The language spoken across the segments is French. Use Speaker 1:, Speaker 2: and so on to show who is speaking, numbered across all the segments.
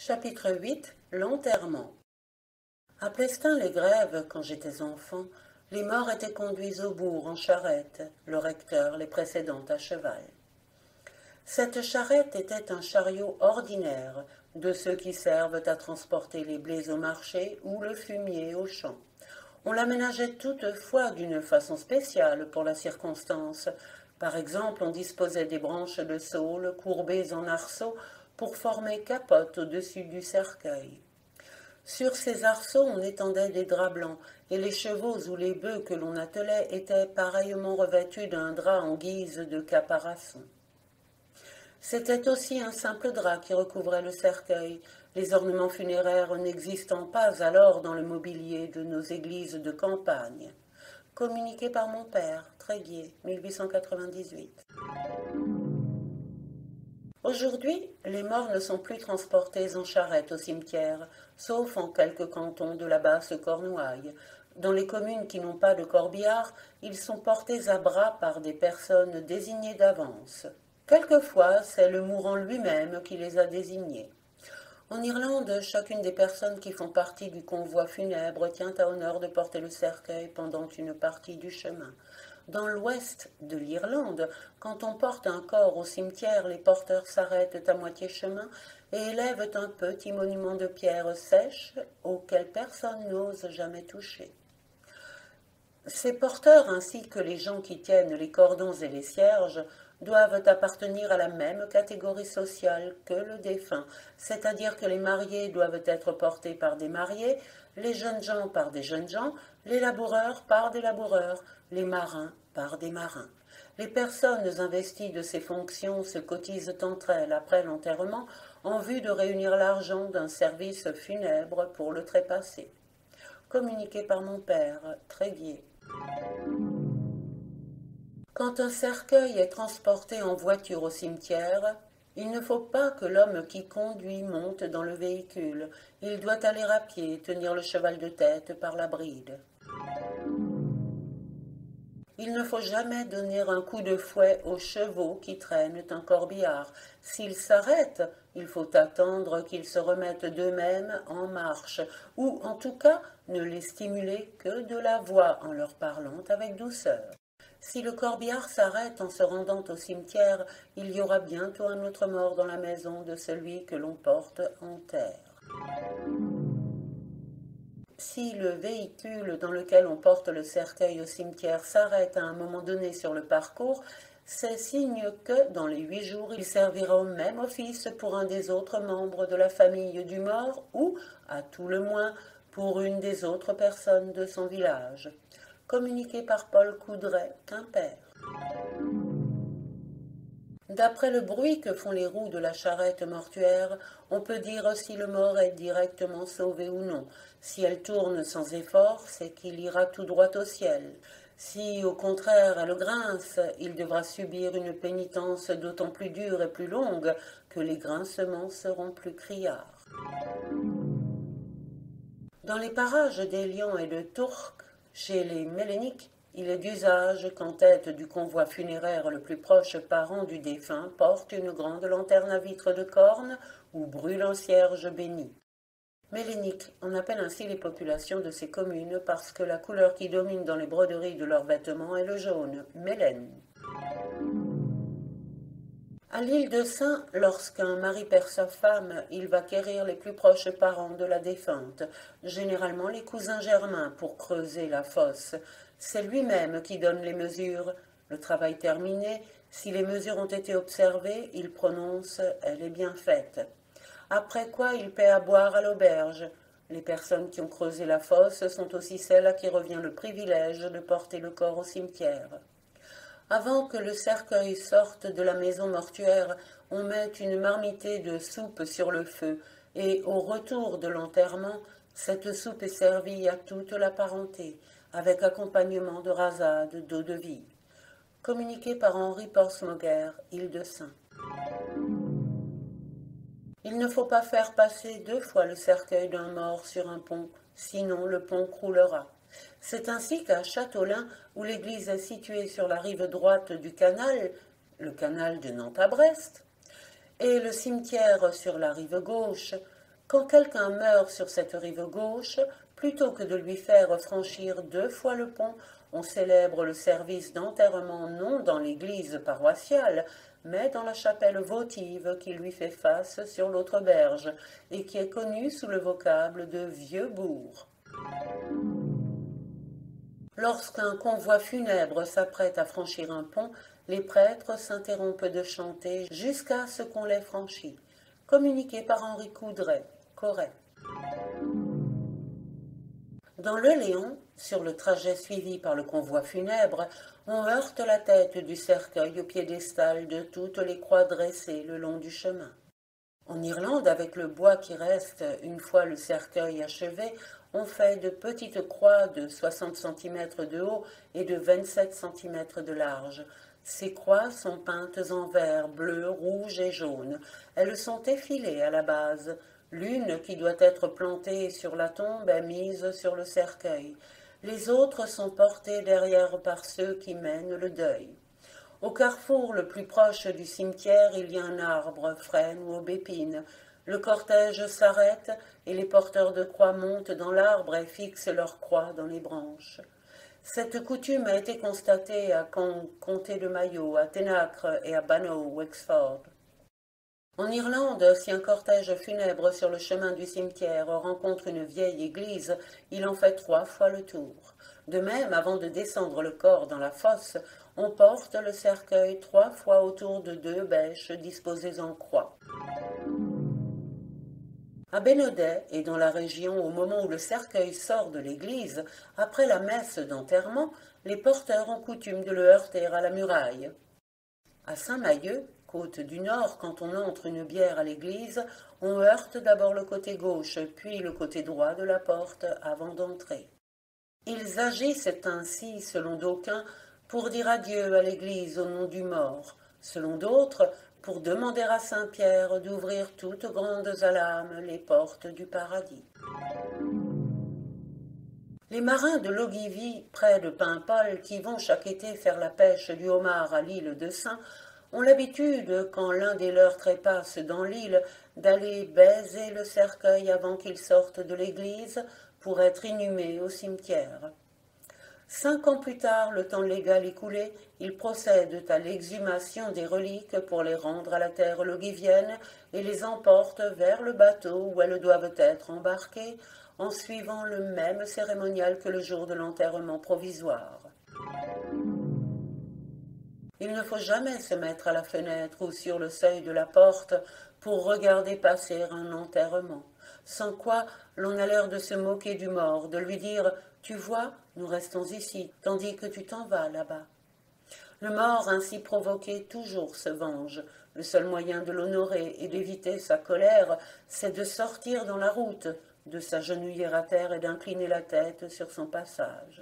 Speaker 1: Chapitre 8 L'enterrement. À Plestin-les-Grèves, quand j'étais enfant, les morts étaient conduits au bourg en charrette, le recteur les précédant à cheval. Cette charrette était un chariot ordinaire, de ceux qui servent à transporter les blés au marché ou le fumier au champ. On l'aménageait toutefois d'une façon spéciale pour la circonstance. Par exemple, on disposait des branches de saule courbées en arceaux pour former capote au-dessus du cercueil. Sur ces arceaux, on étendait des draps blancs, et les chevaux ou les bœufs que l'on attelait étaient pareillement revêtus d'un drap en guise de caparaçon. C'était aussi un simple drap qui recouvrait le cercueil, les ornements funéraires n'existant pas alors dans le mobilier de nos églises de campagne. Communiqué par mon père, Tréguier, 1898. Aujourd'hui, les morts ne sont plus transportés en charrette au cimetière, sauf en quelques cantons de la basse Cornouaille. Dans les communes qui n'ont pas de corbillard, ils sont portés à bras par des personnes désignées d'avance. Quelquefois, c'est le mourant lui-même qui les a désignés. En Irlande, chacune des personnes qui font partie du convoi funèbre tient à honneur de porter le cercueil pendant une partie du chemin. Dans l'ouest de l'Irlande, quand on porte un corps au cimetière, les porteurs s'arrêtent à moitié chemin et élèvent un petit monument de pierre sèche auquel personne n'ose jamais toucher. Ces porteurs, ainsi que les gens qui tiennent les cordons et les cierges, doivent appartenir à la même catégorie sociale que le défunt, c'est-à-dire que les mariés doivent être portés par des mariés, les jeunes gens par des jeunes gens, les laboureurs par des laboureurs, les marins par des marins. Les personnes investies de ces fonctions se cotisent entre elles après l'enterrement en vue de réunir l'argent d'un service funèbre pour le trépassé. Communiqué par mon père, Tréguier. Quand un cercueil est transporté en voiture au cimetière, il ne faut pas que l'homme qui conduit monte dans le véhicule. Il doit aller à pied et tenir le cheval de tête par la bride. Il ne faut jamais donner un coup de fouet aux chevaux qui traînent un corbillard. S'ils s'arrêtent, il faut attendre qu'ils se remettent d'eux-mêmes en marche, ou en tout cas ne les stimuler que de la voix en leur parlant avec douceur. Si le corbillard s'arrête en se rendant au cimetière, il y aura bientôt un autre mort dans la maison de celui que l'on porte en terre. Si le véhicule dans lequel on porte le cercueil au cimetière s'arrête à un moment donné sur le parcours, c'est signe que, dans les 8 jours, il servira au même office pour un des autres membres de la famille du mort ou, à tout le moins, pour une des autres personnes de son village. Communiqué par Paul Coudray, Quimper. D'après le bruit que font les roues de la charrette mortuaire, on peut dire si le mort est directement sauvé ou non. Si elle tourne sans effort, c'est qu'il ira tout droit au ciel. Si, au contraire, elle grince, il devra subir une pénitence d'autant plus dure et plus longue que les grincements seront plus criards. Dans les parages d'Élian et de Tourques, chez les Méléniques, il est d'usage qu'en tête du convoi funéraire le plus proche parent du défunt porte une grande lanterne à vitres de corne où brûle un cierge béni. Méléniques, on appelle ainsi les populations de ces communes parce que la couleur qui domine dans les broderies de leurs vêtements est le jaune, mélène. À l'île de Sein, lorsqu'un mari perd sa femme, il va quérir les plus proches parents de la défunte, généralement les cousins germains, pour creuser la fosse. C'est lui-même qui donne les mesures. Le travail terminé, si les mesures ont été observées, il prononce « elle est bien faite ». Après quoi, il paie à boire à l'auberge. Les personnes qui ont creusé la fosse sont aussi celles à qui revient le privilège de porter le corps au cimetière. Avant que le cercueil sorte de la maison mortuaire, on met une marmitée de soupe sur le feu, et au retour de l'enterrement, cette soupe est servie à toute la parenté, avec accompagnement de rasade d'eau-de-vie. Communiqué par Henri Porsmoger, Île-de-Sein. Il ne faut pas faire passer 2 fois le cercueil d'un mort sur un pont, sinon le pont croulera. C'est ainsi qu'à Châteaulin, où l'église est située sur la rive droite du canal, le canal de Nantes à Brest, et le cimetière sur la rive gauche, Quand quelqu'un meurt sur cette rive gauche, plutôt que de lui faire franchir 2 fois le pont, on célèbre le service d'enterrement non dans l'église paroissiale, mais dans la chapelle votive qui lui fait face sur l'autre berge et qui est connue sous le vocable de Vieux Bourg. Lorsqu'un convoi funèbre s'apprête à franchir un pont, les prêtres s'interrompent de chanter jusqu'à ce qu'on l'ait franchi. Communiqué par Henri Coudray, Corée. Dans le Léon, sur le trajet suivi par le convoi funèbre, on heurte la tête du cercueil au piédestal de toutes les croix dressées le long du chemin. En Irlande, avec le bois qui reste une fois le cercueil achevé, on fait de petites croix de 60 cm de haut et de 27 cm de large. Ces croix sont peintes en vert, bleu, rouge et jaune. Elles sont effilées à la base. L'une qui doit être plantée sur la tombe est mise sur le cercueil. Les autres sont portées derrière par ceux qui mènent le deuil. Au carrefour le plus proche du cimetière, il y a un arbre, frêne ou aubépine. Le cortège s'arrête et les porteurs de croix montent dans l'arbre et fixent leurs croix dans les branches. Cette coutume a été constatée à Comté de Mayo, à Tenacre et à Bannow, Wexford. En Irlande, si un cortège funèbre sur le chemin du cimetière rencontre une vieille église, il en fait 3 fois le tour. De même, avant de descendre le corps dans la fosse, on porte le cercueil 3 fois autour de 2 bêches disposées en croix. À Bénodet et dans la région, au moment où le cercueil sort de l'église, après la messe d'enterrement, les porteurs ont coutume de le heurter à la muraille. À Saint-Mahieu, côte du Nord, quand on entre une bière à l'église, on heurte d'abord le côté gauche, puis le côté droit de la porte avant d'entrer. Ils agissent ainsi, selon d'aucuns, pour dire adieu à l'église au nom du mort, selon d'autres, pour demander à Saint-Pierre d'ouvrir toutes grandes à l'âme les portes du paradis. Les marins de Logivy, près de Paimpol, qui vont chaque été faire la pêche du homard à l'île de Saint, ont l'habitude, quand l'un des leurs trépasse dans l'île, d'aller baiser le cercueil avant qu'il sorte de l'église pour être inhumé au cimetière. 5 ans plus tard, le temps légal écoulé, ils procèdent à l'exhumation des reliques pour les rendre à la terre logivienne et les emportent vers le bateau où elles doivent être embarquées en suivant le même cérémonial que le jour de l'enterrement provisoire. Il ne faut jamais se mettre à la fenêtre ou sur le seuil de la porte pour regarder passer un enterrement, sans quoi l'on a l'air de se moquer du mort, de lui dire « Tu vois, nous restons ici, tandis que tu t'en vas là-bas ». Le mort ainsi provoqué toujours se venge. Le seul moyen de l'honorer et d'éviter sa colère, c'est de sortir dans la route, de s'agenouiller à terre et d'incliner la tête sur son passage.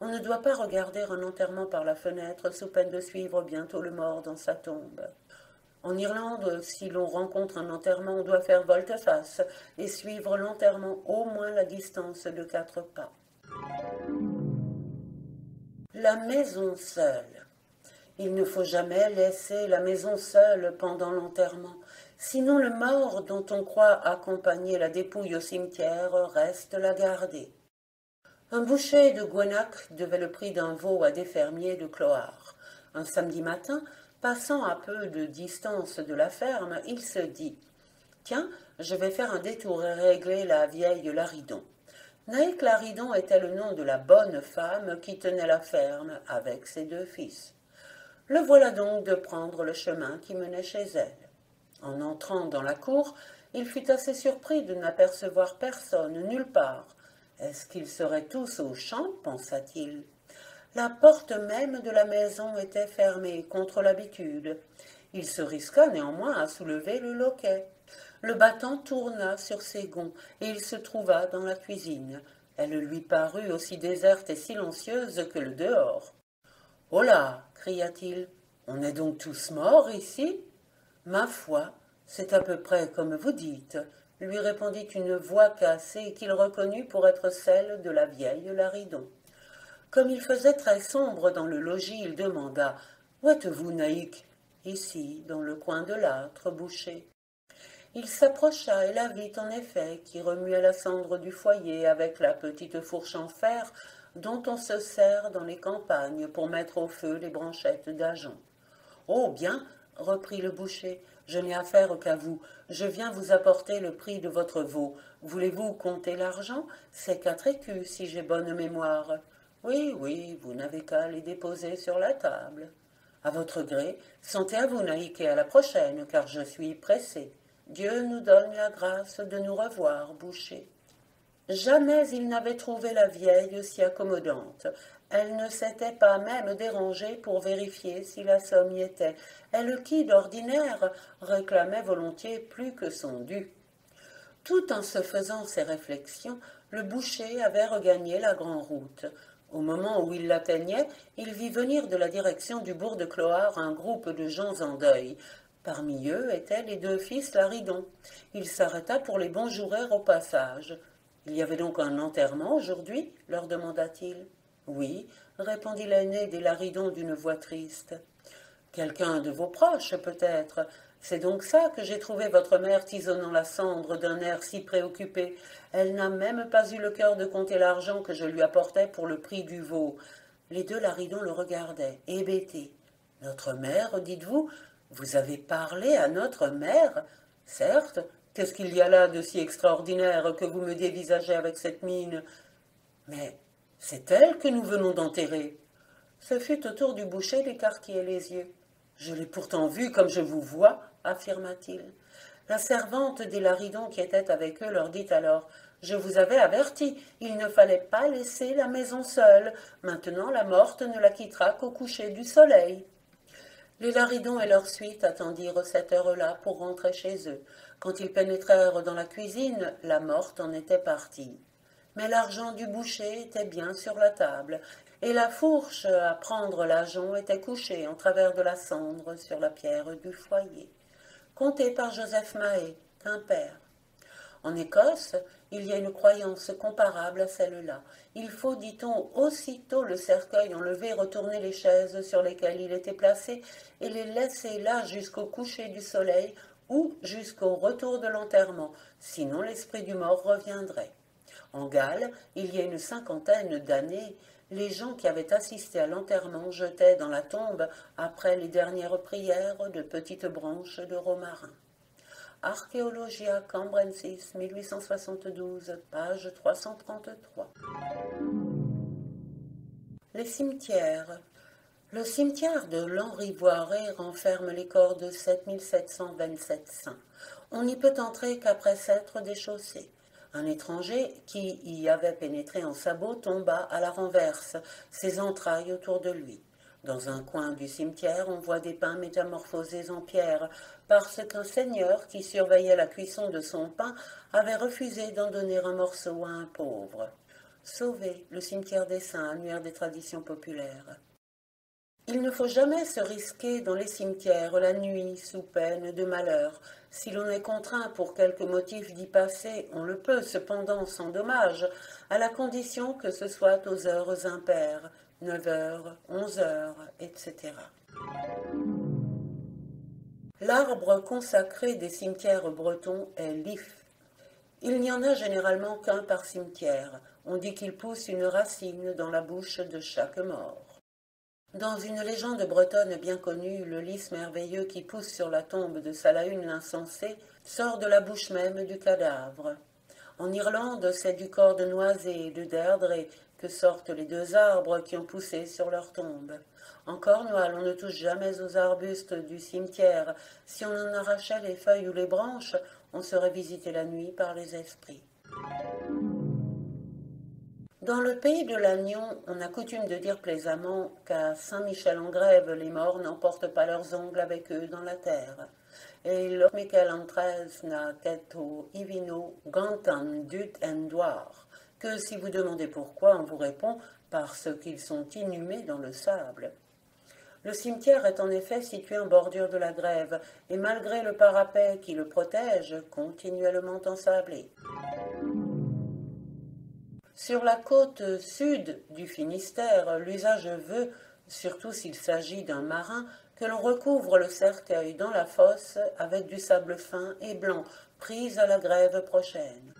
Speaker 1: On ne doit pas regarder un enterrement par la fenêtre sous peine de suivre bientôt le mort dans sa tombe. En Irlande, si l'on rencontre un enterrement, on doit faire volte-face et suivre l'enterrement au moins la distance de 4 pas. La maison seule. Il ne faut jamais laisser la maison seule pendant l'enterrement, sinon le mort dont on croit accompagner la dépouille au cimetière reste la garder. Un boucher de Gwenack devait le prix d'un veau à des fermiers de Clohars. Un samedi matin, passant à peu de distance de la ferme, il se dit « Tiens, je vais faire un détour et régler la vieille Laridon ». Naïk Laridon était le nom de la bonne femme qui tenait la ferme avec ses 2 fils. Le voilà donc de prendre le chemin qui menait chez elle. En entrant dans la cour, il fut assez surpris de n'apercevoir personne nulle part. Est-ce qu'ils seraient tous aux champs, pensa-t-il. La porte même de la maison était fermée contre l'habitude. Il se risqua néanmoins à soulever le loquet. Le battant tourna sur ses gonds et il se trouva dans la cuisine. Elle lui parut aussi déserte et silencieuse que le dehors. « Oh là !» cria-t-il. « On est donc tous morts ici ?»« Ma foi, c'est à peu près comme vous dites, » lui répondit une voix cassée qu'il reconnut pour être celle de la vieille Laridon. Comme il faisait très sombre dans le logis, il demanda « Où êtes-vous, Naïk ?»« Ici, dans le coin de l'âtre, boucher. » Il s'approcha et la vit en effet, qui remuait la cendre du foyer avec la petite fourche en fer dont on se sert dans les campagnes pour mettre au feu les branchettes d'ajonc. « Oh bien, reprit le boucher, je n'ai affaire qu'à vous. Je viens vous apporter le prix de votre veau. Voulez-vous compter l'argent? C'est 4 écus, si j'ai bonne mémoire. Oui, oui, vous n'avez qu'à les déposer sur la table. À votre gré, sentez à vous, Naïk, et à la prochaine, car je suis pressé. Dieu nous donne la grâce de nous revoir, boucher. » Jamais il n'avait trouvé la vieille si accommodante. Elle ne s'était pas même dérangée pour vérifier si la somme y était, elle qui, d'ordinaire, réclamait volontiers plus que son dû. Tout en se faisant ces réflexions, le boucher avait regagné la grande route. Au moment où il l'atteignait, il vit venir de la direction du bourg de Clohars un groupe de gens en deuil. Parmi eux étaient les 2 fils Laridon. Il s'arrêta pour les bonjourer au passage. « Il y avait donc un enterrement aujourd'hui » leur demanda-t-il. « Oui, » répondit l'aîné des Laridon d'une voix triste. « Quelqu'un de vos proches, peut-être. C'est donc ça que j'ai trouvé votre mère tisonnant la cendre d'un air si préoccupé. Elle n'a même pas eu le cœur de compter l'argent que je lui apportais pour le prix du veau. » Les 2 Laridon le regardaient, hébétés. « Notre mère, dites-vous? Vous avez parlé à notre mère? Certes. Qu'est-ce qu'il y a là de si extraordinaire que vous me dévisagez avec cette mine? Mais c'est elle que nous venons d'enterrer. » Ce fut au tour du boucher d'écarquiller les yeux. « Je l'ai pourtant vue comme je vous vois, » affirma-t-il. La servante des Laridon qui était avec eux leur dit alors: « Je vous avais averti, il ne fallait pas laisser la maison seule. Maintenant la morte ne la quittera qu'au coucher du soleil. » Les Laridon et leur suite attendirent cette heure-là pour rentrer chez eux. Quand ils pénétrèrent dans la cuisine, la morte en était partie. Mais l'argent du boucher était bien sur la table, et la fourche à prendre l'ajonc était couchée en travers de la cendre sur la pierre du foyer. Compté par Joseph Mahé, Quimper. En Écosse, il y a une croyance comparable à celle-là. Il faut, dit-on, aussitôt le cercueil enlevé, retourner les chaises sur lesquelles il était placé et les laisser là jusqu'au coucher du soleil ou jusqu'au retour de l'enterrement, sinon l'esprit du mort reviendrait. En Galles, il y a une 50aine d'années, les gens qui avaient assisté à l'enterrement jetaient dans la tombe, après les dernières prières, de petites branches de romarin. Archéologia Cambrensis, 1872, page 333. Les cimetières. Le cimetière de l'Henri-Voiré renferme les corps de 7727 saints. On n'y peut entrer qu'après s'être déchaussé. Un étranger qui y avait pénétré en sabot tomba à la renverse, ses entrailles autour de lui. Dans un coin du cimetière, on voit des pains métamorphosés en pierre, parce qu'un seigneur qui surveillait la cuisson de son pain avait refusé d'en donner un morceau à un pauvre. Sauvé, le cimetière des saints, annuaire des traditions populaires. Il ne faut jamais se risquer dans les cimetières la nuit sous peine de malheur. Si l'on est contraint pour quelque motif d'y passer, on le peut cependant sans dommage, à la condition que ce soit aux heures impaires, 9 heures, 11 heures, etc. L'arbre consacré des cimetières bretons est l'if. Il n'y en a généralement qu'un par cimetière. On dit qu'il pousse une racine dans la bouche de chaque mort. Dans une légende bretonne bien connue, le lys merveilleux qui pousse sur la tombe de Salahune l'insensé sort de la bouche même du cadavre. En Irlande, c'est du corps de noisé et de derdré que sortent les 2 arbres qui ont poussé sur leur tombe. En Cornouailles, on ne touche jamais aux arbustes du cimetière. Si on en arrachait les feuilles ou les branches, on serait visité la nuit par les esprits. Dans le pays de l'Agnon, on a coutume de dire plaisamment qu'à Saint-Michel-en-Grève, les morts n'emportent pas leurs ongles avec eux dans la terre. Et l'homme Michel entrès n'a qu'etto ivino gantan dut endoir, que si vous demandez pourquoi, on vous répond parce qu'ils sont inhumés dans le sable. Le cimetière est en effet situé en bordure de la grève, et malgré le parapet qui le protège, continuellement ensablé. Sur la côte sud du Finistère, l'usage veut, surtout s'il s'agit d'un marin, que l'on recouvre le cercueil dans la fosse avec du sable fin et blanc, pris à la grève prochaine.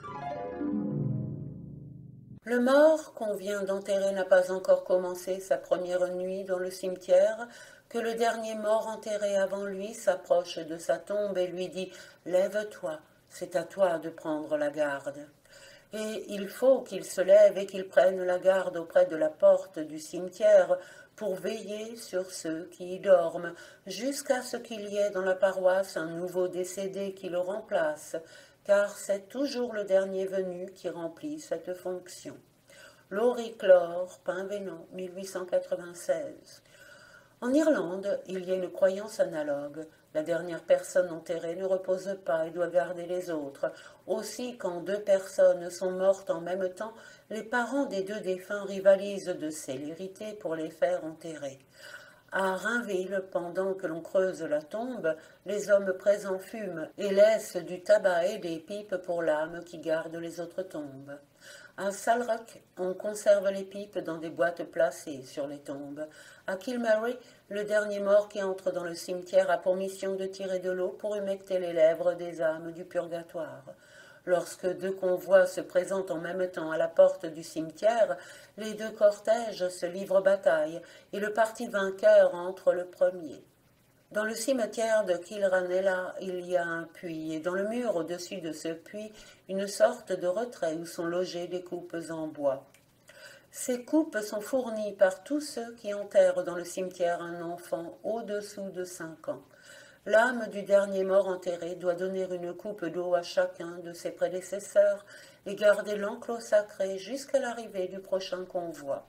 Speaker 1: Le mort qu'on vient d'enterrer n'a pas encore commencé sa première nuit dans le cimetière, que le dernier mort enterré avant lui s'approche de sa tombe et lui dit « Lève-toi, c'est à toi de prendre la garde ». Et il faut qu'il se lève et qu'il prenne la garde auprès de la porte du cimetière pour veiller sur ceux qui y dorment, jusqu'à ce qu'il y ait dans la paroisse un nouveau décédé qui le remplace, car c'est toujours le dernier venu qui remplit cette fonction. Laurichlore, Pain-Vénan, 1896. En Irlande, il y a une croyance analogue. La dernière personne enterrée ne repose pas et doit garder les autres. Aussi, quand deux personnes sont mortes en même temps, les parents des deux défunts rivalisent de célérité pour les faire enterrer. À Rainville, pendant que l'on creuse la tombe, les hommes présents fument et laissent du tabac et des pipes pour l'âme qui garde les autres tombes. À Salrock, on conserve les pipes dans des boîtes placées sur les tombes. À Kilmary, le dernier mort qui entre dans le cimetière a pour mission de tirer de l'eau pour humecter les lèvres des âmes du purgatoire. Lorsque deux convois se présentent en même temps à la porte du cimetière, les deux cortèges se livrent bataille et le parti vainqueur entre le premier. Dans le cimetière de Kilranella, il y a un puits, et dans le mur au-dessus de ce puits, une sorte de retrait où sont logées des coupes en bois. Ces coupes sont fournies par tous ceux qui enterrent dans le cimetière un enfant au-dessous de 5 ans. L'âme du dernier mort enterré doit donner une coupe d'eau à chacun de ses prédécesseurs et garder l'enclos sacré jusqu'à l'arrivée du prochain convoi.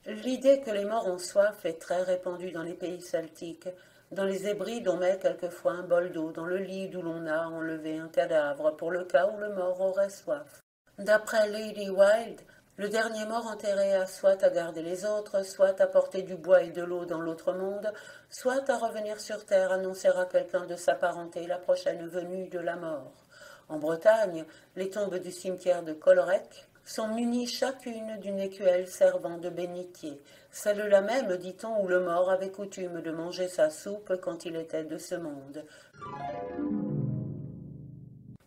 Speaker 1: L'idée que les morts ont soif est très répandue dans les pays celtiques. Dans les Hébrides, on met quelquefois un bol d'eau dans le lit d'où l'on a enlevé un cadavre pour le cas où le mort aurait soif. D'après Lady Wilde, le dernier mort enterré a soit à garder les autres, soit à porter du bois et de l'eau dans l'autre monde, soit à revenir sur terre annoncer à quelqu'un de sa parenté la prochaine venue de la mort. En Bretagne, les tombes du cimetière de Colorec sont munies chacune d'une écuelle servant de bénitier, celle-là même, dit-on, où le mort avait coutume de manger sa soupe quand il était de ce monde.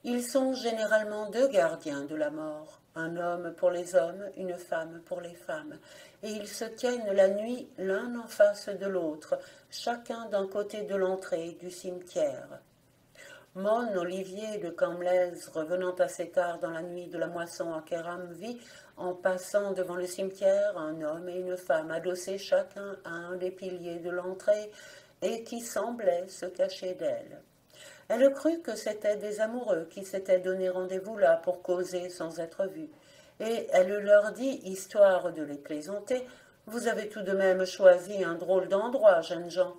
Speaker 1: Ils sont généralement deux gardiens de la mort, un homme pour les hommes, une femme pour les femmes, et ils se tiennent la nuit l'un en face de l'autre, chacun d'un côté de l'entrée du cimetière. Mon Olivier de Camlaise, revenant assez tard dans la nuit de la moisson à Kéram, vit, en passant devant le cimetière, un homme et une femme adossés chacun à un des piliers de l'entrée et qui semblaient se cacher d'elle. Elle crut que c'étaient des amoureux qui s'étaient donné rendez-vous là pour causer sans être vus, et elle leur dit, histoire de les plaisanter, « Vous avez tout de même choisi un drôle d'endroit, jeunes gens. »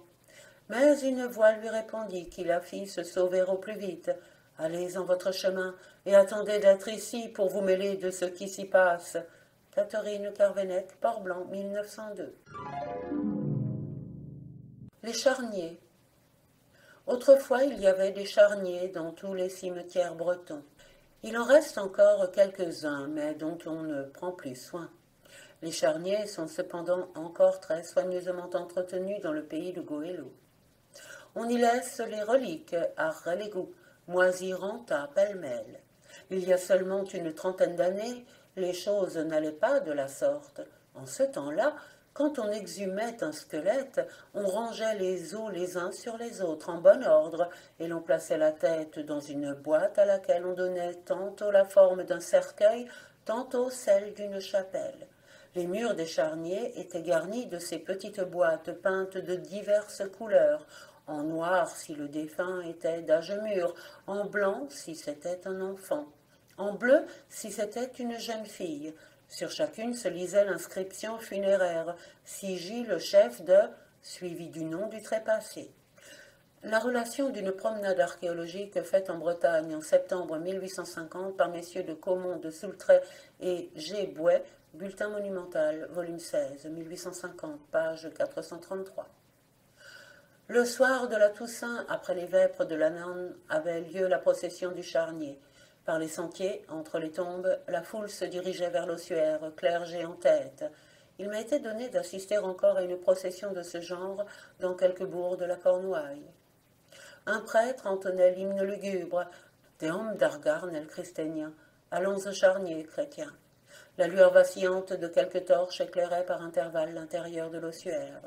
Speaker 1: Mais une voix lui répondit qui la fit se sauver au plus vite. « Allez en votre chemin et attendez d'être ici pour vous mêler de ce qui s'y passe. » Catherine Carvenec, Port-Blanc, 1902. Les charniers. Autrefois, il y avait des charniers dans tous les cimetières bretons. Il en reste encore quelques-uns, mais dont on ne prend plus soin. Les charniers sont cependant encore très soigneusement entretenus dans le pays de Goëlo. On y laisse les reliques à relégout, moisirant à pêle-mêle. Il y a seulement une trentaine d'années, les choses n'allaient pas de la sorte. En ce temps-là, quand on exhumait un squelette, on rangeait les os les uns sur les autres en bon ordre, et l'on plaçait la tête dans une boîte à laquelle on donnait tantôt la forme d'un cercueil, tantôt celle d'une chapelle. Les murs des charniers étaient garnis de ces petites boîtes peintes de diverses couleurs, en noir si le défunt était d'âge mûr, en blanc si c'était un enfant, en bleu si c'était une jeune fille. Sur chacune se lisait l'inscription funéraire « Sigil chef de » suivi du nom du trépassé. La relation d'une promenade archéologique faite en Bretagne en septembre 1850 par messieurs de Caumont de Soultray et G. Bouet, Bulletin monumental, volume 16, 1850, page 433. Le soir de la Toussaint, après les vêpres de l'Anan, avait lieu la procession du charnier. Par les sentiers, entre les tombes, la foule se dirigeait vers l'ossuaire, clergé en tête. il m'a été donné d'assister encore à une procession de ce genre dans quelques bourgs de la Cornouaille. Un prêtre entonnait l'hymne lugubre, Deum dargar nel Christenia, allons au charnier, chrétien. La lueur vacillante de quelques torches éclairait par intervalles l'intérieur de l'ossuaire.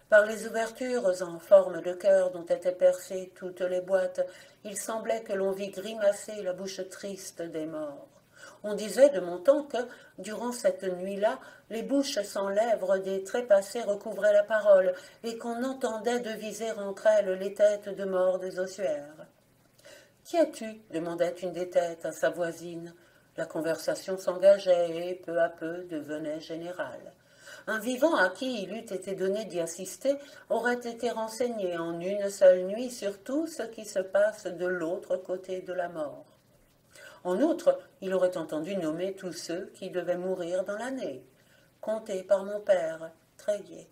Speaker 1: Par les ouvertures en forme de cœur dont étaient percées toutes les boîtes, il semblait que l'on vît grimacer la bouche triste des morts. On disait de mon temps que, durant cette nuit-là, les bouches sans lèvres des trépassés recouvraient la parole, et qu'on entendait deviser entre elles les têtes de morts des ossuaires. « Qui es-tu » demandait une des têtes à sa voisine. La conversation s'engageait et, peu à peu, devenait générale. Un vivant à qui il eût été donné d'y assister aurait été renseigné en une seule nuit sur tout ce qui se passe de l'autre côté de la mort. En outre, il aurait entendu nommer tous ceux qui devaient mourir dans l'année, comptés par mon père, Tréguier.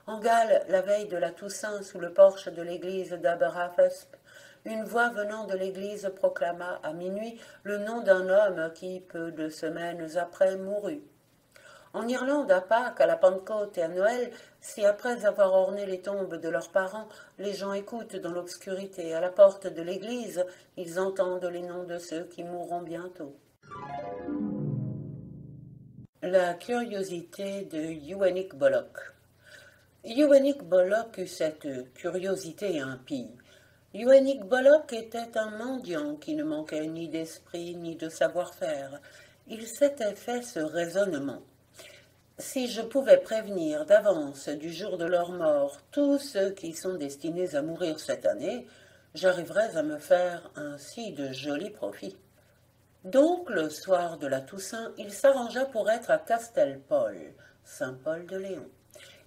Speaker 1: En Galles, la veille de la Toussaint, sous le porche de l'église d'Aberafesp, une voix venant de l'église proclama à minuit le nom d'un homme qui, peu de semaines après, mourut. En Irlande, à Pâques, à la Pentecôte et à Noël, si après avoir orné les tombes de leurs parents, les gens écoutent dans l'obscurité à la porte de l'église, ils entendent les noms de ceux qui mourront bientôt. La curiosité de Ewennick Bollock. Ewennick Bollock eut cette curiosité impie. Ewennick Bollock était un mendiant qui ne manquait ni d'esprit ni de savoir-faire. Il s'était fait ce raisonnement. Si je pouvais prévenir d'avance du jour de leur mort tous ceux qui sont destinés à mourir cette année, j'arriverais à me faire ainsi de jolis profits. Donc, le soir de la Toussaint, il s'arrangea pour être à Castelpol, Saint-Paul-de-Léon.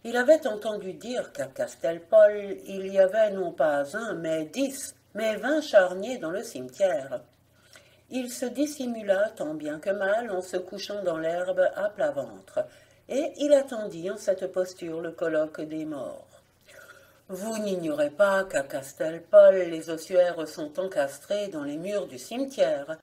Speaker 1: Il avait entendu dire qu'à Castelpol, il y avait non pas 1, mais 10, mais 20 charniers dans le cimetière. Il se dissimula tant bien que mal en se couchant dans l'herbe à plat ventre, et il attendit en cette posture le colloque des morts. Vous n'ignorez pas qu'à Castelpol, les ossuaires sont encastrés dans les murs du cimetière.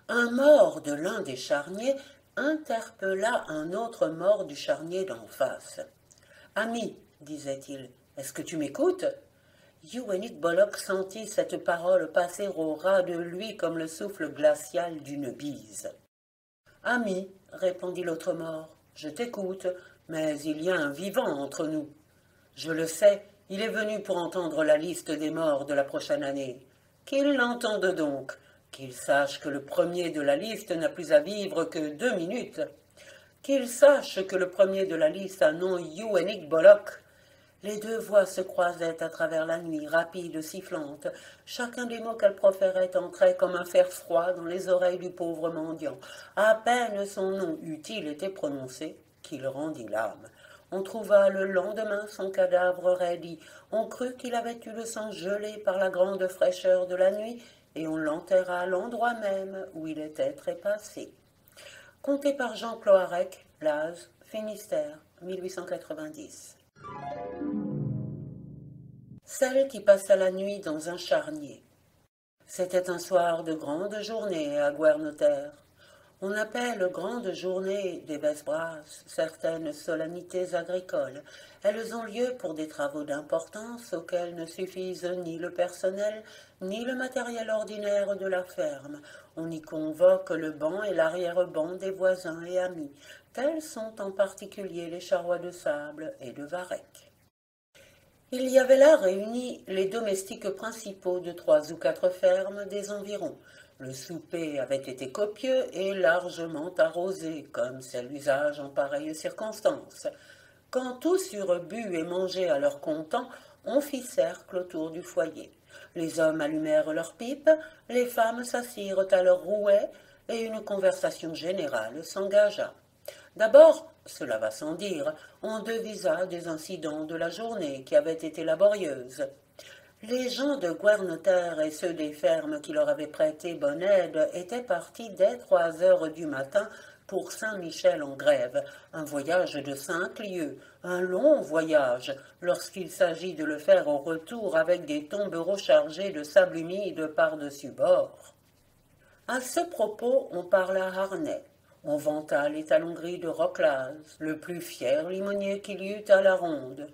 Speaker 1: Un mort de l'un des charniers interpella un autre mort du charnier d'en face. « Ami, disait-il, est-ce que tu m'écoutes » Ewennick Bollock sentit cette parole passer au ras de lui comme le souffle glacial d'une bise. « Ami, répondit l'autre mort, je t'écoute, mais il y a un vivant entre nous. Je le sais, il est venu pour entendre la liste des morts de la prochaine année. Qu'il l'entende donc, qu'il sache que le premier de la liste n'a plus à vivre que 2 minutes. Qu'il sache que le premier de la liste a nom Ewennick Bollock. » Les deux voix se croisaient à travers la nuit, rapides, sifflantes. Chacun des mots qu'elles proféraient entrait comme un fer froid dans les oreilles du pauvre mendiant. À peine son nom eut-il été prononcé qu'il rendit l'âme. On trouva le lendemain son cadavre raidi. On crut qu'il avait eu le sang gelé par la grande fraîcheur de la nuit, et on l'enterra à l'endroit même où il était trépassé. Conté par Jean Cloarec, Laz, Finistère, 1890. Celle qui passa la nuit dans un charnier. C'était un soir de grande journée à Guernesey. On appelle grande journée des Vesbras certaines solennités agricoles. Elles ont lieu pour des travaux d'importance auxquels ne suffisent ni le personnel ni le matériel ordinaire de la ferme. On y convoque le ban et l'arrière-ban des voisins et amis. Tels sont en particulier les charrois de sable et de varech. Il y avait là réunis les domestiques principaux de 3 ou 4 fermes des environs. Le souper avait été copieux et largement arrosé, comme c'est l'usage en pareilles circonstances. Quand tous eurent bu et mangé à leur content, on fit cercle autour du foyer. Les hommes allumèrent leurs pipes, les femmes s'assirent à leurs rouets, et une conversation générale s'engagea. D'abord, cela va sans dire, on devisa des incidents de la journée qui avait été laborieuse. Les gens de Guernesey et ceux des fermes qui leur avaient prêté bonne aide étaient partis dès 3 heures du matin pour Saint-Michel-en-Grève, un voyage de 5 lieues, un long voyage, lorsqu'il s'agit de le faire au retour avec des tombereaux chargés de sable humide par-dessus bord. À ce propos, on parla harnais. On vanta les talons gris de Roclaz, le plus fier limonier qu'il y eut à la ronde.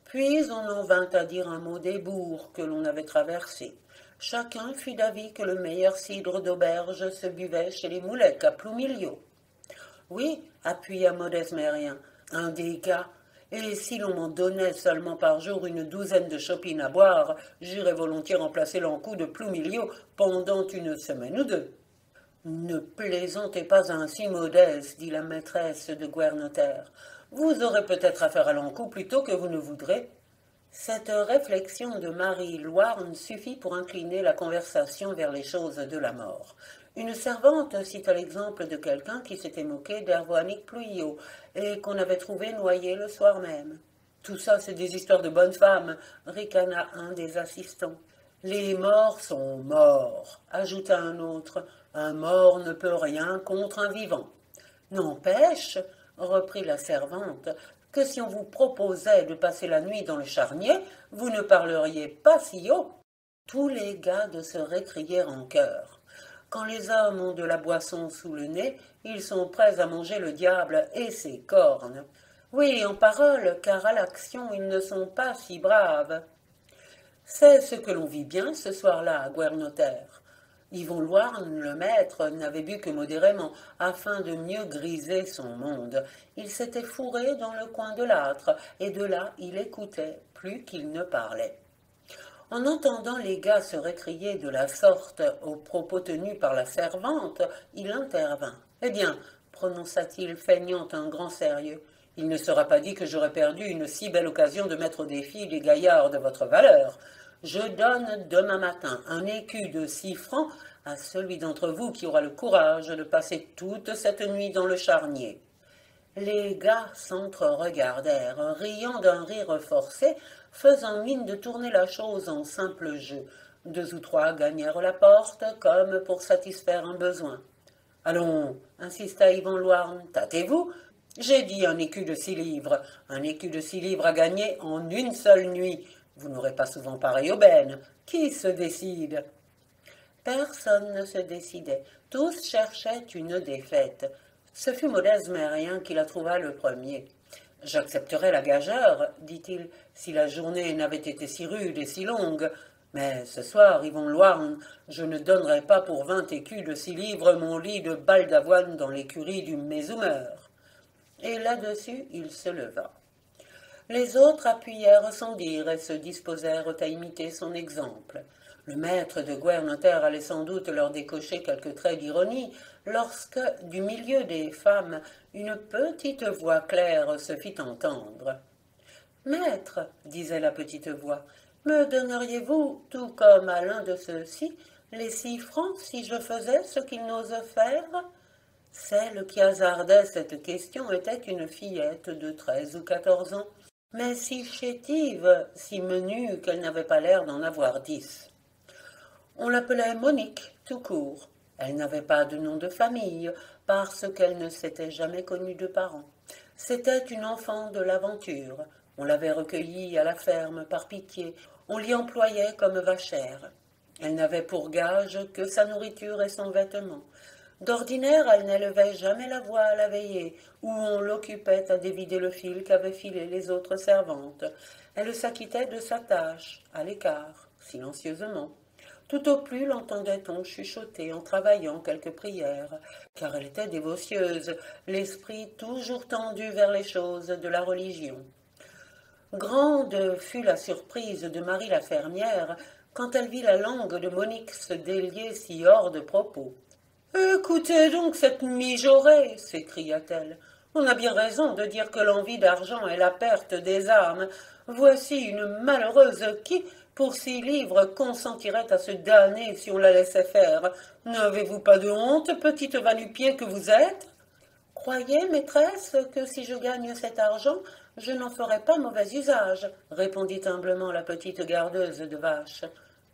Speaker 1: Puis on en vint à dire un mot des bourgs que l'on avait traversés. Chacun fut d'avis que le meilleur cidre d'auberge se buvait chez les Moulec à Ploumilio. Oui, appuya Modesmérien, un des gars, et si l'on m'en donnait seulement par jour une douzaine de chopines à boire, j'irais volontiers remplacer l'encou de Ploumilio pendant une semaine ou deux. Ne plaisantez pas ainsi, Modeste, dit la maîtresse de Guernotter. Vous aurez peut-être affaire à l'encou plus tôt que vous ne voudrez. Cette réflexion de Marie Loarne suffit pour incliner la conversation vers les choses de la mort. Une servante cita l'exemple de quelqu'un qui s'était moqué d'Hervoinic Pluyot et qu'on avait trouvé noyé le soir même. Tout ça, c'est des histoires de bonnes femmes, ricana un des assistants. Les morts sont morts, ajouta un autre. Un mort ne peut rien contre un vivant. N'empêche, reprit la servante, que si on vous proposait de passer la nuit dans le charnier, vous ne parleriez pas si haut. Tous les gardes se récrièrent en chœur. Quand les hommes ont de la boisson sous le nez, ils sont prêts à manger le diable et ses cornes. Oui, en parole, car à l'action, ils ne sont pas si braves. C'est ce que l'on vit bien ce soir-là à Guernotter. Yvon Loarne, le maître, n'avait bu que modérément, afin de mieux griser son monde. Il s'était fourré dans le coin de l'âtre, et de là il écoutait, plus qu'il ne parlait. En entendant les gars se récrier de la sorte aux propos tenus par la servante, il intervint. « Eh bien, prononça-t-il, feignant un grand sérieux, il ne sera pas dit que j'aurais perdu une si belle occasion de mettre au défi les gaillards de votre valeur. Je donne demain matin un écu de 6 francs à celui d'entre vous qui aura le courage de passer toute cette nuit dans le charnier. » Les gars s'entre-regardèrent, riant d'un rire forcé, faisant mine de tourner la chose en simple jeu. 2 ou 3 gagnèrent la porte, comme pour satisfaire un besoin. « Allons, insista Yvon Loarne, tâtez-vous. J'ai dit un écu de 6 livres. Un écu de 6 livres à gagner en une seule nuit. Vous n'aurez pas souvent pareille aubaine. Qui se décide ?» Personne ne se décidait. Tous cherchaient une défaite. Ce fut Modesmérien qui la trouva le premier. « J'accepterais la gageure, dit-il, si la journée n'avait été si rude et si longue. Mais ce soir, Yvon Loarne, je ne donnerai pas pour 20 écus de 6 livres mon lit de balle d'avoine dans l'écurie du Mésoumeur. » Et là-dessus, il se leva. Les autres appuyèrent sans dire et se disposèrent à imiter son exemple. Le maître de Guernotter allait sans doute leur décocher quelques traits d'ironie, lorsque, du milieu des femmes, une petite voix claire se fit entendre. « Maître, disait la petite voix, me donneriez-vous, tout comme à l'un de ceux-ci, les 6 francs si je faisais ce qu'il n'ose faire ?» Celle qui hasardait cette question était une fillette de 13 ou 14 ans, mais si chétive, si menue qu'elle n'avait pas l'air d'en avoir 10. On l'appelait Monique, tout court. Elle n'avait pas de nom de famille, parce qu'elle ne s'était jamais connue de parents. C'était une enfant de l'aventure. On l'avait recueillie à la ferme par pitié. On l'y employait comme vachère. Elle n'avait pour gage que sa nourriture et son vêtement. D'ordinaire, elle n'élevait jamais la voix à la veillée, où on l'occupait à dévider le fil qu'avaient filé les autres servantes. Elle s'acquittait de sa tâche, à l'écart, silencieusement. Tout au plus l'entendait-on chuchoter en travaillant quelques prières, car elle était dévotieuse, l'esprit toujours tendu vers les choses de la religion. Grande fut la surprise de Marie la fermière quand elle vit la langue de Monique se délier si hors de propos. « Écoutez donc cette mijaurée !» s'écria-t-elle. « On a bien raison de dire que l'envie d'argent est la perte des âmes. Voici une malheureuse qui, pour 6 livres, consentirait à se damner si on la laissait faire. N'avez-vous pas de honte, petite va-nu-pied que vous êtes ? Croyez, maîtresse, que si je gagne cet argent, je n'en ferai pas mauvais usage, répondit humblement la petite gardeuse de vaches.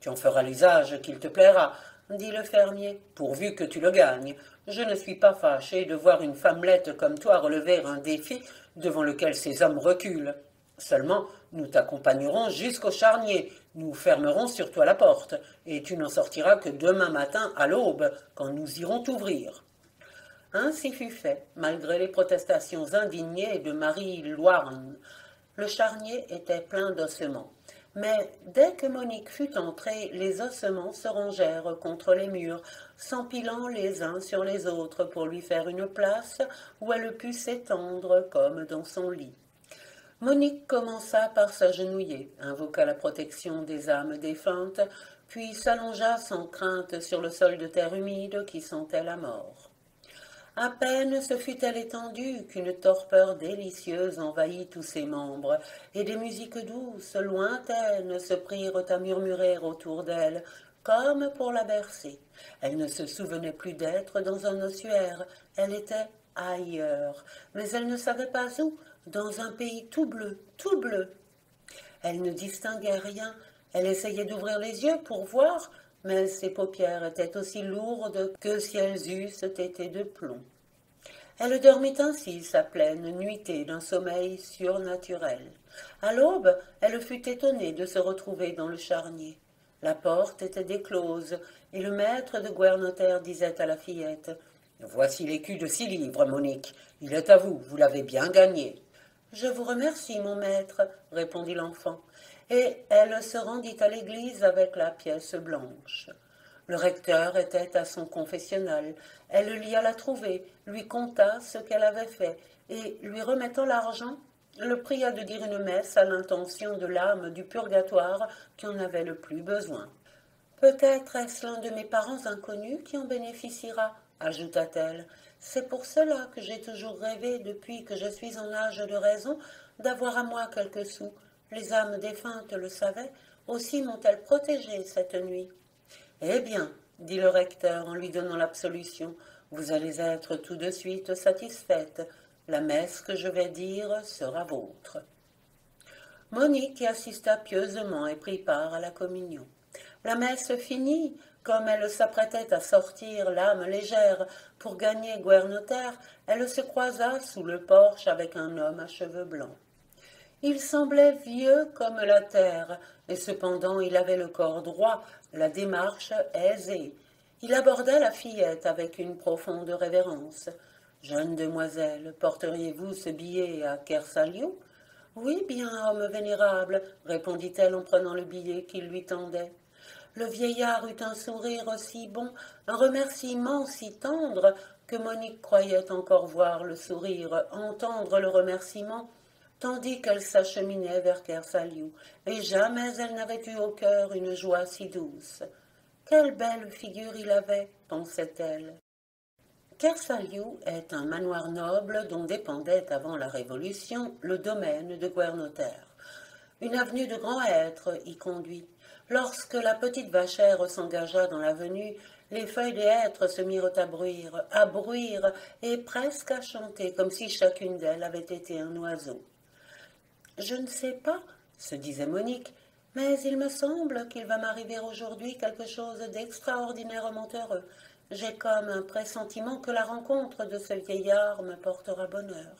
Speaker 1: Tu en feras l'usage qu'il te plaira, dit le fermier, pourvu que tu le gagnes. Je ne suis pas fâché de voir une femmelette comme toi relever un défi devant lequel ces hommes reculent. Seulement, nous t'accompagnerons jusqu'au charnier, nous fermerons sur toi la porte, et tu n'en sortiras que demain matin à l'aube, quand nous irons t'ouvrir. Ainsi fut fait, malgré les protestations indignées de Marie Loiren. Le charnier était plein d'ossements. Mais dès que Monique fut entrée, les ossements se rangèrent contre les murs, s'empilant les uns sur les autres pour lui faire une place où elle put s'étendre comme dans son lit. Monique commença par s'agenouiller, invoqua la protection des âmes défuntes, puis s'allongea sans crainte sur le sol de terre humide qui sentait la mort. À peine se fut-elle étendue qu'une torpeur délicieuse envahit tous ses membres, et des musiques douces, lointaines, se prirent à murmurer autour d'elle, comme pour la bercer. Elle ne se souvenait plus d'être dans un ossuaire, elle était ailleurs, mais elle ne savait pas où, dans un pays tout bleu, tout bleu. Elle ne distinguait rien, elle essayait d'ouvrir les yeux pour voir, mais ses paupières étaient aussi lourdes que si elles eussent été de plomb. Elle dormit ainsi sa pleine nuitée d'un sommeil surnaturel. À l'aube, elle fut étonnée de se retrouver dans le charnier. La porte était déclose, et le maître de Guernotter disait à la fillette « Voici l'écu de 6 livres, Monique. Il est à vous, vous l'avez bien gagné. » « Je vous remercie, mon maître, » répondit l'enfant, et elle se rendit à l'église avec la pièce blanche. Le recteur était à son confessionnal. Elle l'y alla trouver, lui conta ce qu'elle avait fait, et, lui remettant l'argent, le pria de dire une messe à l'intention de l'âme du purgatoire qui en avait le plus besoin. « Peut-être est-ce l'un de mes parents inconnus qui en bénéficiera, » ajouta-t-elle. « C'est pour cela que j'ai toujours rêvé, depuis que je suis en âge de raison, d'avoir à moi quelques sous. Les âmes défuntes le savaient, aussi m'ont-elles protégée cette nuit. » « Eh bien, dit le recteur en lui donnant l'absolution, vous allez être tout de suite satisfaite. La messe que je vais dire sera vôtre. » Monique y assista pieusement et prit part à la communion. La messe finie, comme elle s'apprêtait à sortir, l'âme légère, pour gagner Guernotter, elle se croisa sous le porche avec un homme à cheveux blancs. Il semblait vieux comme la terre, et cependant il avait le corps droit, la démarche aisée. Il aborda la fillette avec une profonde révérence. « Jeune demoiselle, porteriez-vous ce billet à Kersaliou ?»« Oui, bien, homme vénérable, » répondit-elle en prenant le billet qu'il lui tendait. Le vieillard eut un sourire si bon, un remerciement si tendre, que Monique croyait encore voir le sourire, entendre le remerciement, tandis qu'elle s'acheminait vers Kersaliou, et jamais elle n'avait eu au cœur une joie si douce. Quelle belle figure il avait, pensait-elle. Kersaliou est un manoir noble dont dépendait avant la Révolution le domaine de Guernotter. Une avenue de grands hêtres y conduit. Lorsque la petite vachère s'engagea dans l'avenue, les feuilles des hêtres se mirent à bruire et presque à chanter, comme si chacune d'elles avait été un oiseau. « Je ne sais pas, » se disait Monique, « mais il me semble qu'il va m'arriver aujourd'hui quelque chose d'extraordinairement heureux. J'ai comme un pressentiment que la rencontre de ce vieillard me portera bonheur. »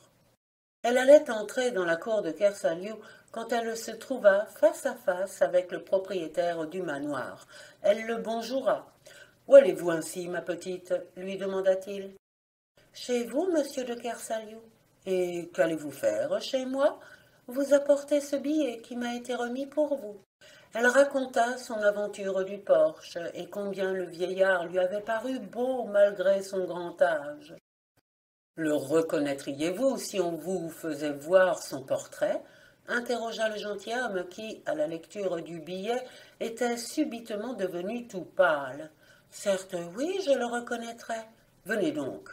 Speaker 1: Elle allait entrer dans la cour de Kersaliou quand elle se trouva face à face avec le propriétaire du manoir. Elle le bonjoura. « Où allez-vous ainsi, ma petite ?» lui demanda-t-il. « Chez vous, monsieur de Kersaliou. »« Et qu'allez-vous faire chez moi ? Vous apportez ce billet qui m'a été remis pour vous. » Elle raconta son aventure du porche et combien le vieillard lui avait paru beau malgré son grand âge. « Le reconnaîtriez-vous si on vous faisait voir son portrait ?» interrogea le gentilhomme qui, à la lecture du billet, était subitement devenu tout pâle. « Certes, oui, je le reconnaîtrais. Venez donc. »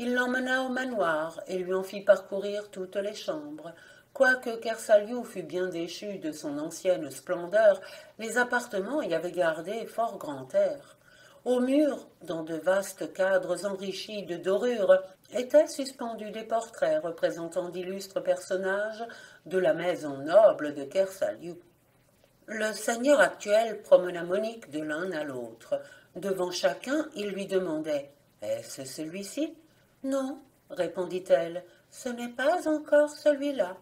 Speaker 1: Il l'emmena au manoir et lui en fit parcourir toutes les chambres. Quoique Kersaliou fût bien déchu de son ancienne splendeur, les appartements y avaient gardé fort grand air. Au mur, dans de vastes cadres enrichis de dorures, étaient suspendus des portraits représentant d'illustres personnages de la maison noble de Kersaliou. Le seigneur actuel promena Monique de l'un à l'autre. Devant chacun, il lui demandait « Est-ce celui-ci » ? « Non, » répondit-elle, « ce n'est pas encore celui-là. »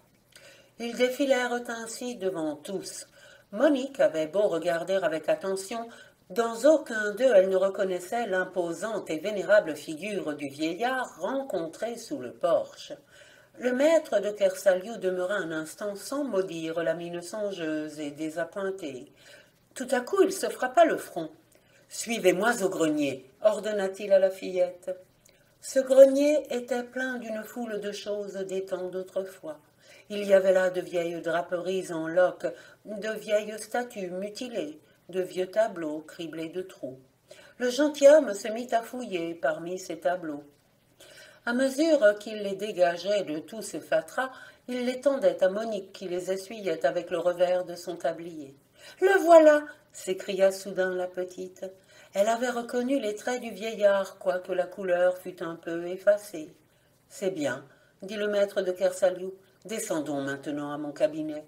Speaker 1: Ils défilèrent ainsi devant tous. Monique avait beau regarder avec attention, Dans aucun d'eux elle ne reconnaissait l'imposante et vénérable figure du vieillard rencontré sous le porche. Le maître de Kersaliou demeura un instant sans mot dire, la mine songeuse et désappointée. Tout à coup il se frappa le front. « Suivez-moi au grenier, ordonna-t-il à la fillette. Ce grenier était plein d'une foule de choses des temps d'autrefois. Il y avait là de vieilles draperies en loques, de vieilles statues mutilées, de vieux tableaux criblés de trous. Le gentilhomme se mit à fouiller parmi ces tableaux. À mesure qu'il les dégageait de tous ces fatras, il les tendait à Monique qui les essuyait avec le revers de son tablier. « Le voilà !» s'écria soudain la petite. Elle avait reconnu les traits du vieillard, quoique la couleur fût un peu effacée. « C'est bien, » dit le maître de Kersaliou. « Descendons maintenant à mon cabinet. »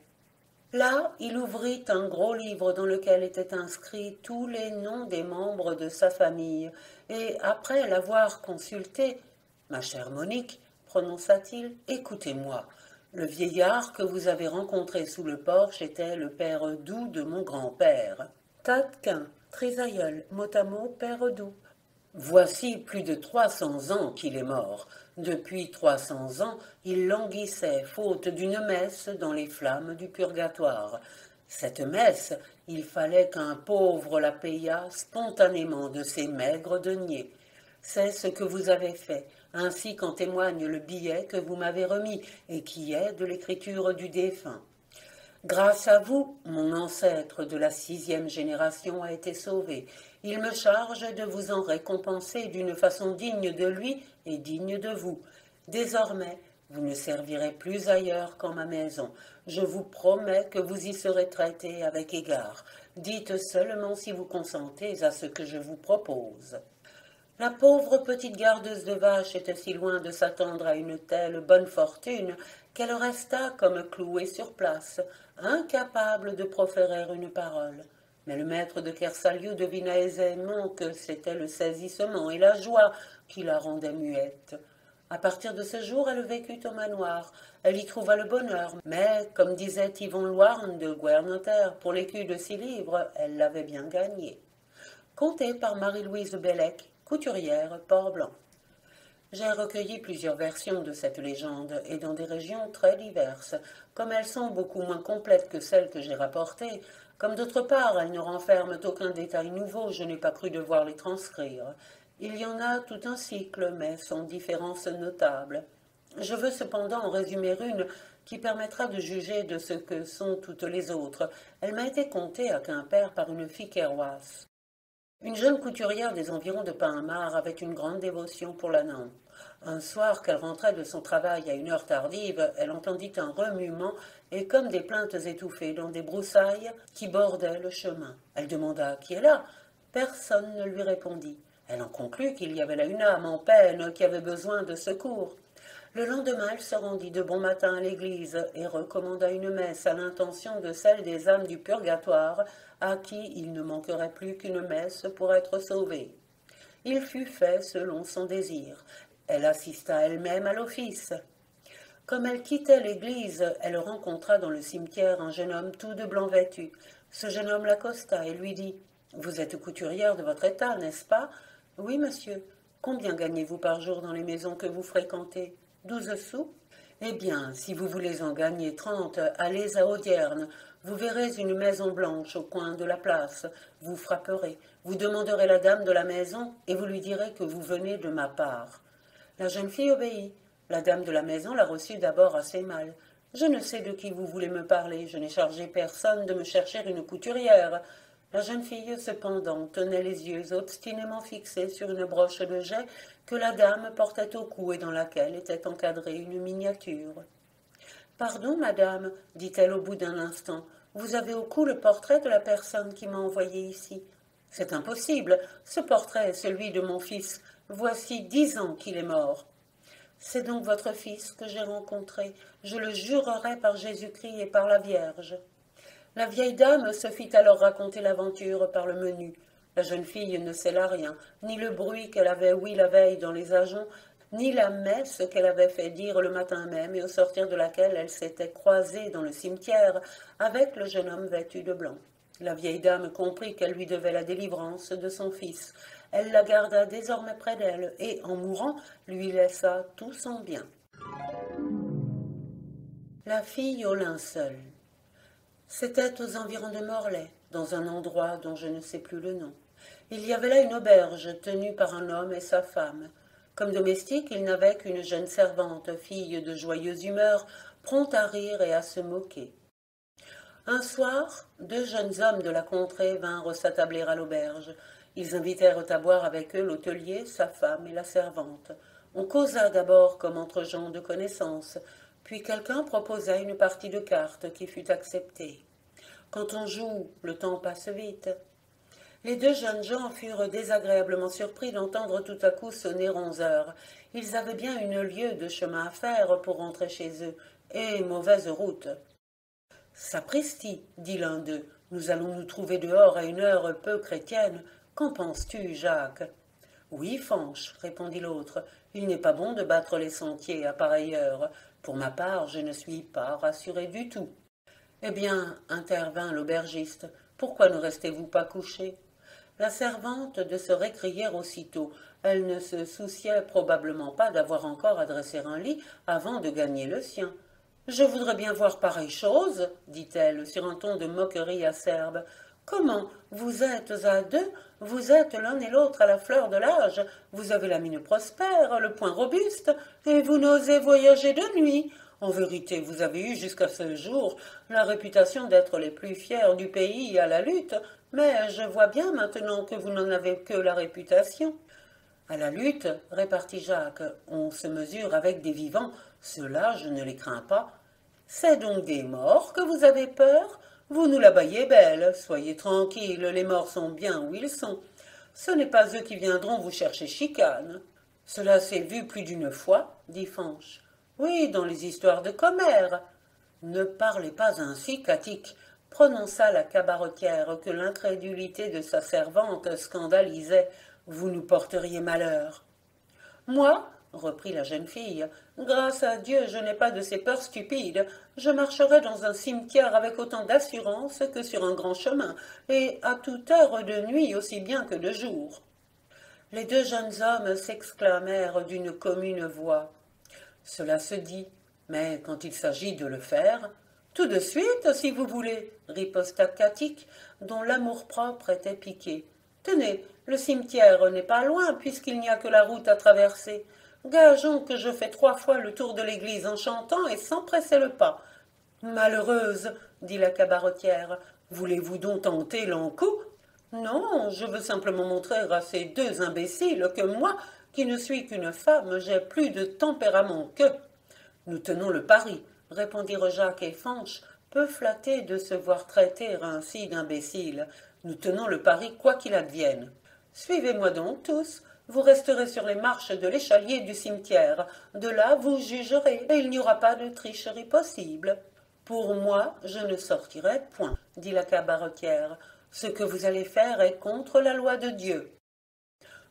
Speaker 1: Là, il ouvrit un gros livre dans lequel étaient inscrits tous les noms des membres de sa famille, et après l'avoir consulté, « Ma chère Monique, prononça-t-il, écoutez-moi. Le vieillard que vous avez rencontré sous le porche était le père Doux de mon grand-père. Tatquin, trisaïeul, mot à mot, père Doux. Voici plus de 300 ans qu'il est mort. Depuis 300 ans, il languissait, faute d'une messe dans les flammes du purgatoire. Cette messe, il fallait qu'un pauvre la payât spontanément de ses maigres deniers. C'est ce que vous avez fait, ainsi qu'en témoigne le billet que vous m'avez remis et qui est de l'écriture du défunt. Grâce à vous, mon ancêtre de la 6e génération a été sauvé. Il me charge de vous en récompenser d'une façon digne de lui et digne de vous. Désormais, vous ne servirez plus ailleurs qu'en ma maison. Je vous promets que vous y serez traité avec égard. Dites seulement si vous consentez à ce que je vous propose. » La pauvre petite gardeuse de vaches était si loin de s'attendre à une telle bonne fortune qu'elle resta comme clouée sur place, incapable de proférer une parole. Mais le maître de Kersaliou devina aisément que c'était le saisissement et la joie qui la rendaient muette. À partir de ce jour, elle vécut au manoir. Elle y trouva le bonheur, mais, comme disait Yvon Louarn de Guernotter, pour l'écu de 6 livres, elle l'avait bien gagné. Conté par Marie-Louise Bellec, couturière, Port-Blanc. J'ai recueilli plusieurs versions de cette légende, et dans des régions très diverses. Comme elles sont beaucoup moins complètes que celles que j'ai rapportées, comme d'autre part elles ne renferment aucun détail nouveau, je n'ai pas cru devoir les transcrire. Il y en a tout un cycle, mais sans différence notable. Je veux cependant en résumer une qui permettra de juger de ce que sont toutes les autres. Elle m'a été contée à Quimper par une fille quéroise. Une jeune couturière des environs de Pinmar avait une grande dévotion pour la nymphe. Un soir qu'elle rentrait de son travail à une heure tardive, elle entendit un remuement et comme des plaintes étouffées dans des broussailles qui bordaient le chemin. Elle demanda « Qui est là ?» Personne ne lui répondit. Elle en conclut qu'il y avait là une âme en peine qui avait besoin de secours. Le lendemain, elle se rendit de bon matin à l'église et recommanda une messe à l'intention de celle des âmes du purgatoire à qui il ne manquerait plus qu'une messe pour être sauvée. Il fut fait selon son désir. Elle assista elle-même à l'office. Comme elle quittait l'église, elle rencontra dans le cimetière un jeune homme tout de blanc vêtu. Ce jeune homme l'accosta et lui dit « Vous êtes couturière de votre état, n'est-ce pas ?»« Oui, monsieur. Combien gagnez-vous par jour dans les maisons que vous fréquentez ?»« 12 sous. » « Eh bien, si vous voulez en gagner 30, allez à Audierne. Vous verrez une maison blanche au coin de la place. Vous frapperez. Vous demanderez la dame de la maison et vous lui direz que vous venez de ma part. » La jeune fille obéit. La dame de la maison la reçut d'abord assez mal. « Je ne sais de qui vous voulez me parler. Je n'ai chargé personne de me chercher une couturière. » La jeune fille, cependant, tenait les yeux obstinément fixés sur une broche de jet que la dame portait au cou et dans laquelle était encadrée une miniature. « Pardon, madame, dit-elle au bout d'un instant, vous avez au cou le portrait de la personne qui m'a envoyé ici. C'est impossible, ce portrait est celui de mon fils. Voici 10 ans qu'il est mort. C'est donc votre fils que j'ai rencontré, je le jurerai par Jésus-Christ et par la Vierge. » La vieille dame se fit alors raconter l'aventure par le menu. La jeune fille ne sait rien, ni le bruit qu'elle avait ouï la veille dans les ajoncs, ni la messe qu'elle avait fait dire le matin même et au sortir de laquelle elle s'était croisée dans le cimetière avec le jeune homme vêtu de blanc. La vieille dame comprit qu'elle lui devait la délivrance de son fils. Elle la garda désormais près d'elle et, en mourant, lui laissa tout son bien. La fille au linceul. C'était aux environs de Morlaix, dans un endroit dont je ne sais plus le nom. Il y avait là une auberge tenue par un homme et sa femme. Comme domestique, il n'avait qu'une jeune servante, fille de joyeuse humeur, prompte à rire et à se moquer. Un soir, 2 jeunes hommes de la contrée vinrent s'attabler à l'auberge. Ils invitèrent à boire avec eux l'hôtelier, sa femme et la servante. On causa d'abord comme entre gens de connaissance, puis quelqu'un proposa une partie de cartes qui fut acceptée. Quand on joue, le temps passe vite. Les 2 jeunes gens furent désagréablement surpris d'entendre tout à coup sonner 11 heures. Ils avaient bien une lieue de chemin à faire pour rentrer chez eux, et mauvaise route. Sapristi, dit l'un d'eux, nous allons nous trouver dehors à une heure peu chrétienne. Qu'en penses-tu, Jacques? Oui, Fanche, répondit l'autre, il n'est pas bon de battre les sentiers à pareille heure. Pour ma part, je ne suis pas rassuré du tout. Eh bien, intervint l'aubergiste, pourquoi ne restez-vous pas couché? La servante de se récrier aussitôt. Elle ne se souciait probablement pas d'avoir encore à dresser un lit avant de gagner le sien. Je voudrais bien voir pareille chose, dit-elle, sur un ton de moquerie acerbe. Comment? Vous êtes à 2, vous êtes l'un et l'autre à la fleur de l'âge, vous avez la mine prospère, le poing robuste, et vous n'osez voyager de nuit. En vérité, vous avez eu jusqu'à ce jour la réputation d'être les plus fiers du pays à la lutte, mais je vois bien maintenant que vous n'en avez que la réputation. À la lutte, répartit Jacques, on se mesure avec des vivants, ceux-là je ne les crains pas. C'est donc des morts que vous avez peur? Vous nous la baillez belle, soyez tranquille, les morts sont bien où ils sont. Ce n'est pas eux qui viendront vous chercher chicane. Cela s'est vu plus d'une fois, dit Fanche. Oui, dans les histoires de commères. Ne parlez pas ainsi, Catique, prononça la cabaretière que l'incrédulité de sa servante scandalisait. Vous nous porteriez malheur. Moi, reprit la jeune fille, grâce à Dieu, je n'ai pas de ces peurs stupides. Je marcherai dans un cimetière avec autant d'assurance que sur un grand chemin, et à toute heure de nuit aussi bien que de jour. Les 2 jeunes hommes s'exclamèrent d'une commune voix. Cela se dit, mais quand il s'agit de le faire, tout de suite, si vous voulez, riposta Catique, dont l'amour-propre était piqué. Tenez, le cimetière n'est pas loin, puisqu'il n'y a que la route à traverser. Gageons que je fais 3 fois le tour de l'église en chantant et sans presser le pas. Malheureuse, dit la cabaretière, voulez-vous donc tenter l'encoup? Non, je veux simplement montrer à ces 2 imbéciles que moi, qui ne suis qu'une femme, j'ai plus de tempérament qu'eux. Nous tenons le pari, répondirent Jacques et Fanche, peu flattés de se voir traiter ainsi d'imbéciles. Nous tenons le pari quoi qu'il advienne. Suivez-moi donc tous. Vous resterez sur les marches de l'échalier du cimetière. De là, vous jugerez, et il n'y aura pas de tricherie possible. Pour moi, je ne sortirai point, dit la cabaretière. Ce que vous allez faire est contre la loi de Dieu.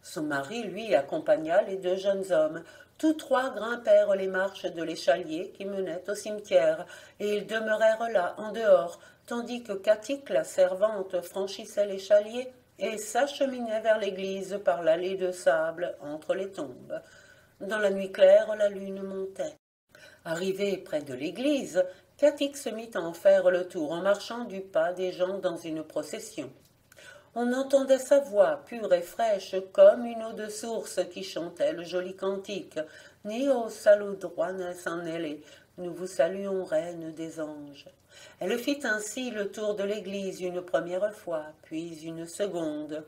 Speaker 1: Son mari, lui, accompagna les 2 jeunes hommes. Tous 3 grimpèrent les marches de l'échalier qui menait au cimetière, et ils demeurèrent là, en dehors, tandis que Catique, la servante, franchissait l'échalier et s'acheminait vers l'église par l'allée de sable entre les tombes. Dans la nuit claire, la lune montait. Arrivé près de l'église, Catique se mit à en faire le tour en marchant du pas des gens dans une procession. On entendait sa voix, pure et fraîche, comme une eau de source qui chantait le joli cantique. Ni au salut droit s'en mêler, nous vous saluons, reine des anges. Elle fit ainsi le tour de l'église une première fois, puis une seconde.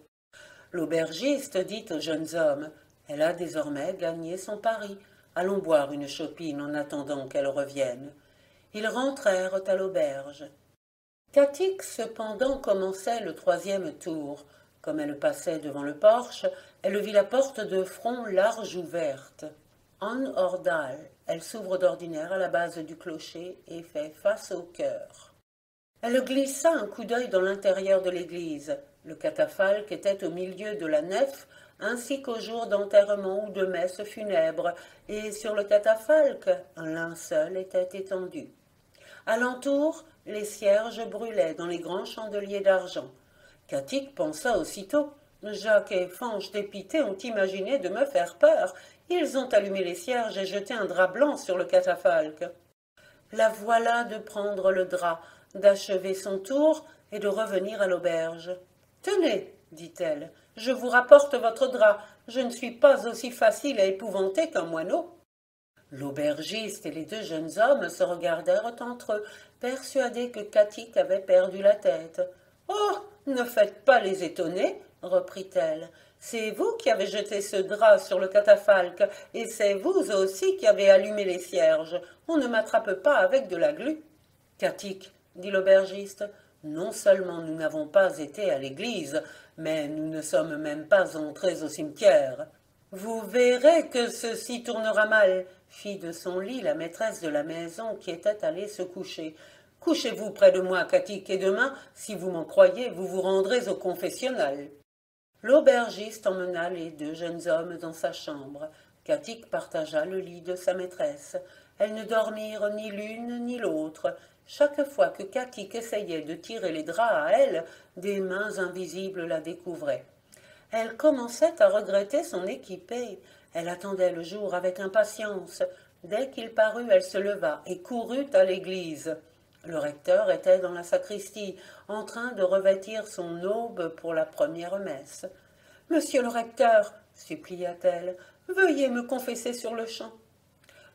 Speaker 1: L'aubergiste dit aux jeunes hommes, elle a désormais gagné son pari. Allons boire une chopine en attendant qu'elle revienne. Ils rentrèrent à l'auberge. Catique, cependant, commençait le 3e tour. Comme elle passait devant le porche, elle vit la porte de front large ouverte. En hors dalle, elle s'ouvre d'ordinaire à la base du clocher et fait face au chœur. Elle glissa un coup d'œil dans l'intérieur de l'église. Le catafalque était au milieu de la nef, ainsi qu'au jour d'enterrement ou de messe funèbre, et sur le catafalque, un linceul était étendu. Alentour, les cierges brûlaient dans les grands chandeliers d'argent. Katik pensa aussitôt. Jacques et Fange dépité ont imaginé de me faire peur. Ils ont allumé les cierges et jeté un drap blanc sur le catafalque. La voilà de prendre le drap, d'achever son tour et de revenir à l'auberge. Tenez, dit-elle, je vous rapporte votre drap. Je ne suis pas aussi facile à épouvanter qu'un moineau. L'aubergiste et les deux jeunes hommes se regardèrent entre eux, persuadés que Katik avait perdu la tête. Oh, ne faites pas les étonner, reprit-elle. C'est vous qui avez jeté ce drap sur le catafalque, et c'est vous aussi qui avez allumé les cierges. On ne m'attrape pas avec de la glu. Katik, dit l'aubergiste, non seulement nous n'avons pas été à l'église, mais nous ne sommes même pas entrés au cimetière. Vous verrez que ceci tournera mal, fit de son lit la maîtresse de la maison qui était allée se coucher. Couchez-vous près de moi, Katik, et demain, si vous m'en croyez, vous vous rendrez au confessionnal. L'aubergiste emmena les deux jeunes hommes dans sa chambre. Katik partagea le lit de sa maîtresse. Elles ne dormirent ni l'une ni l'autre. Chaque fois que Katik essayait de tirer les draps à elle, des mains invisibles la découvraient. Elle commençait à regretter son équipée. Elle attendait le jour avec impatience. Dès qu'il parut, elle se leva et courut à l'église. Le recteur était dans la sacristie, en train de revêtir son aube pour la première messe. « Monsieur le recteur, supplia-t-elle, veuillez me confesser sur le champ. »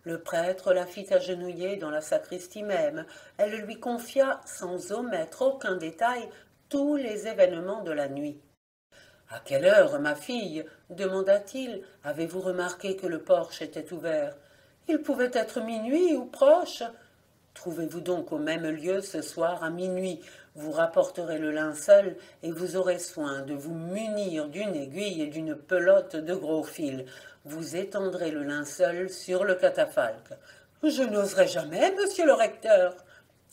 Speaker 1: Le prêtre la fit agenouiller dans la sacristie même. Elle lui confia, sans omettre aucun détail, tous les événements de la nuit. « À quelle heure, ma fille, demanda-t-il, avez-vous remarqué que le porche était ouvert? Il pouvait être minuit ou proche. Trouvez-vous donc au même lieu ce soir à minuit. Vous rapporterez le linceul et vous aurez soin de vous munir d'une aiguille et d'une pelote de gros fil. Vous étendrez le linceul sur le catafalque. Je n'oserai jamais, monsieur le recteur.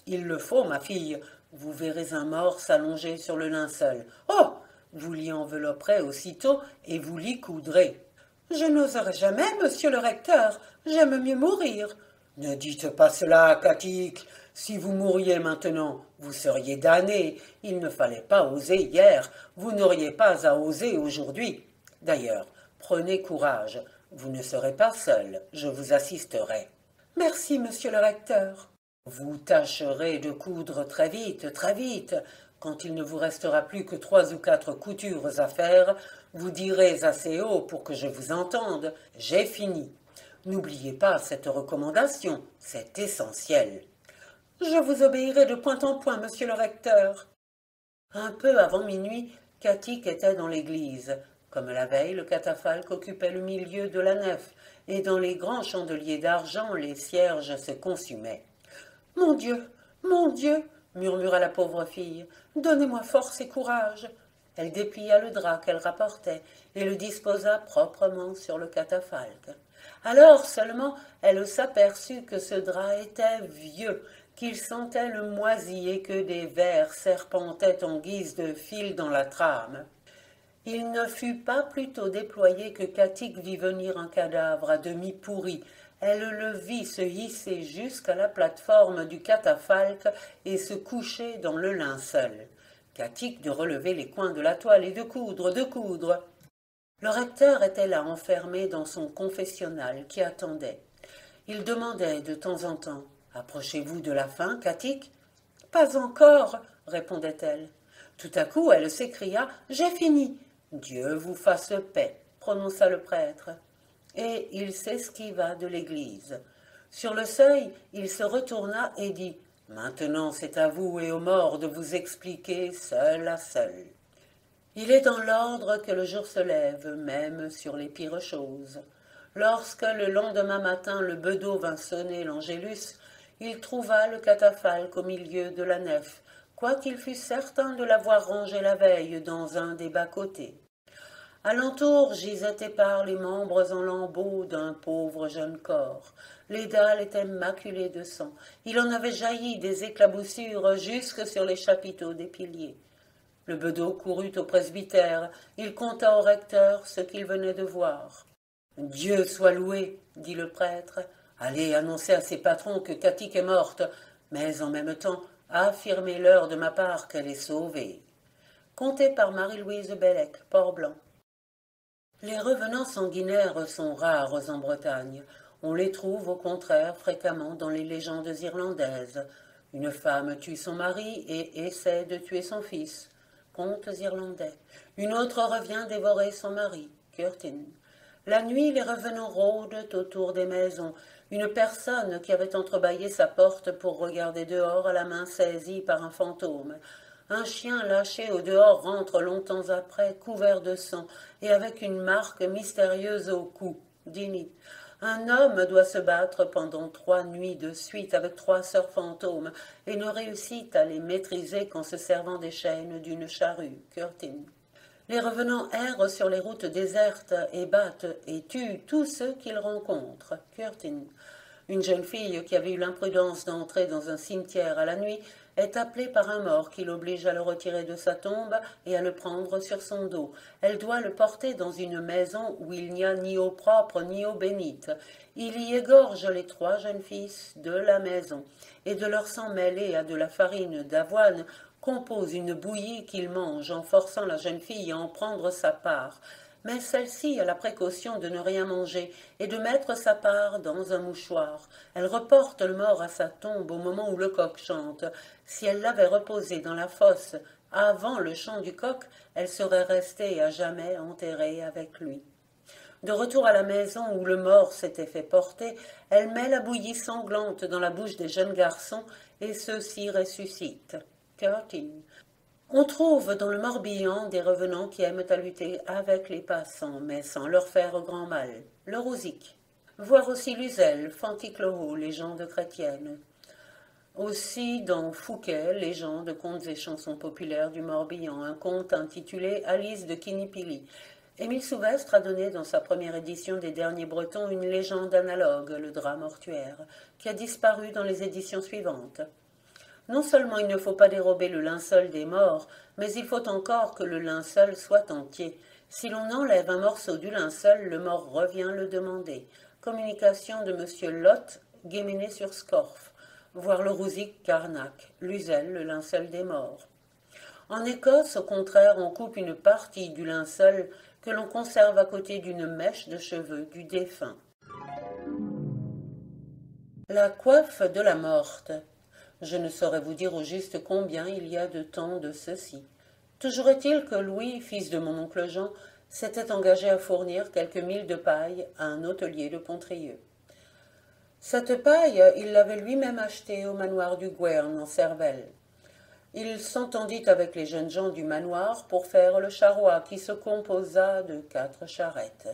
Speaker 1: Il le faut, ma fille. Vous verrez un mort s'allonger sur le linceul. Oh! Vous l'y envelopperez aussitôt et vous l'y coudrez. Je n'oserai jamais, monsieur le recteur. J'aime mieux mourir. Ne dites pas cela, Katik. Si vous mouriez maintenant, vous seriez damné. Il ne fallait pas oser hier. Vous n'auriez pas à oser aujourd'hui. D'ailleurs, prenez courage. Vous ne serez pas seul. Je vous assisterai. Merci, monsieur le recteur. Vous tâcherez de coudre très vite, très vite. Quand il ne vous restera plus que 3 ou 4 coutures à faire, vous direz assez haut pour que je vous entende. J'ai fini. N'oubliez pas cette recommandation, c'est essentiel. Je vous obéirai de point en point, monsieur le recteur. Un peu avant minuit, Katik était dans l'église. Comme la veille, le catafalque occupait le milieu de la nef, et dans les grands chandeliers d'argent, les cierges se consumaient. « Mon Dieu !» murmura la pauvre fille, « donnez-moi force et courage !» Elle déplia le drap qu'elle rapportait et le disposa proprement sur le catafalque. Alors seulement elle s'aperçut que ce drap était vieux, qu'il sentait le moisi et que des vers serpentaient en guise de fil dans la trame. Il ne fut pas plus tôt déployé que Katik vit venir un cadavre à demi pourri. Elle le vit se hisser jusqu'à la plate-forme du catafalque et se coucher dans le linceul. Katik de relever les coins de la toile et de coudre, de coudre. Le recteur était là enfermé dans son confessionnal qui attendait. Il demandait de temps en temps « Approchez-vous de la fin, Katik ?»« Pas encore, » répondait-elle. Tout à coup, elle s'écria « J'ai fini !»« Dieu vous fasse paix !» prononça le prêtre. Et il s'esquiva de l'église. Sur le seuil, il se retourna et dit « Maintenant c'est à vous et aux morts de vous expliquer seul à seul. » Il est dans l'ordre que le jour se lève, même sur les pires choses. Lorsque le lendemain matin le bedeau vint sonner l'Angélus, il trouva le catafalque au milieu de la nef, quoiqu'il fût certain de l'avoir rangé la veille dans un des bas-côtés. Alentour gisaient épars les membres en lambeaux d'un pauvre jeune corps. Les dalles étaient maculées de sang. Il en avait jailli des éclaboussures jusque sur les chapiteaux des piliers. Le bedeau courut au presbytère. Il conta au recteur ce qu'il venait de voir. « Dieu soit loué, dit le prêtre. Allez annoncer à ses patrons que Katik est morte. mais en même temps, affirmez-leur de ma part qu'elle est sauvée. Conté par Marie-Louise Bellec, Port-Blanc. Les revenants sanguinaires sont rares en Bretagne. On les trouve au contraire fréquemment dans les légendes irlandaises. Une femme tue son mari et essaie de tuer son fils. Contes irlandais. Une autre revient dévorer son mari. Curtin. La nuit, les revenants rôdent autour des maisons. Une personne qui avait entrebâillé sa porte pour regarder dehors a la main saisie par un fantôme. Un chien lâché au dehors rentre longtemps après, couvert de sang, et avec une marque mystérieuse au cou. Dini. Un homme doit se battre pendant 3 nuits de suite avec 3 sœurs fantômes, et ne réussit à les maîtriser qu'en se servant des chaînes d'une charrue. Curtin. Les revenants errent sur les routes désertes et battent et tuent tous ceux qu'ils rencontrent. Curtin. Une jeune fille qui avait eu l'imprudence d'entrer dans un cimetière à la nuit est appelée par un mort qui l'oblige à le retirer de sa tombe et à le prendre sur son dos. Elle doit le porter dans une maison où il n'y a ni eau propre ni eau bénite. Il y égorge les 3 jeunes fils de la maison, et de leur sang mêlé à de la farine d'avoine compose une bouillie qu'il mange en forçant la jeune fille à en prendre sa part. Mais celle-ci a la précaution de ne rien manger et de mettre sa part dans un mouchoir. Elle reporte le mort à sa tombe au moment où le coq chante. Si elle l'avait reposé dans la fosse avant le chant du coq, elle serait restée à jamais enterrée avec lui. De retour à la maison où le mort s'était fait porter, elle met la bouillie sanglante dans la bouche des jeunes garçons et ceux-ci ressuscitent. Curtin. On trouve dans le Morbihan des revenants qui aiment à lutter avec les passants, mais sans leur faire grand mal. Le Rouzic. Voir aussi Luzel, Fanticloho, légende chrétienne. Aussi dans Fouquet, légende, contes et chansons populaires du Morbihan, un conte intitulé Alice de Kinipili. Émile Souvestre a donné dans sa première édition des Derniers Bretons une légende analogue, le drap mortuaire, qui a disparu dans les éditions suivantes. Non seulement il ne faut pas dérober le linceul des morts, mais il faut encore que le linceul soit entier. Si l'on enlève un morceau du linceul, le mort revient le demander. Communication de M. Lotte, Guéméné-sur-Scorff. Voir le Rouzic, Carnac. Luzel, le linceul des morts. En Écosse, au contraire, on coupe une partie du linceul que l'on conserve à côté d'une mèche de cheveux du défunt. La coiffe de la morte. Je ne saurais vous dire au juste combien il y a de temps de ceci. Toujours est-il que Louis, fils de mon oncle Jean, s'était engagé à fournir quelques milles de paille à un hôtelier de Pontrieux. Cette paille, il l'avait lui-même achetée au manoir du Guern, en Cervelle. Il s'entendit avec les jeunes gens du manoir pour faire le charroi qui se composa de 4 charrettes.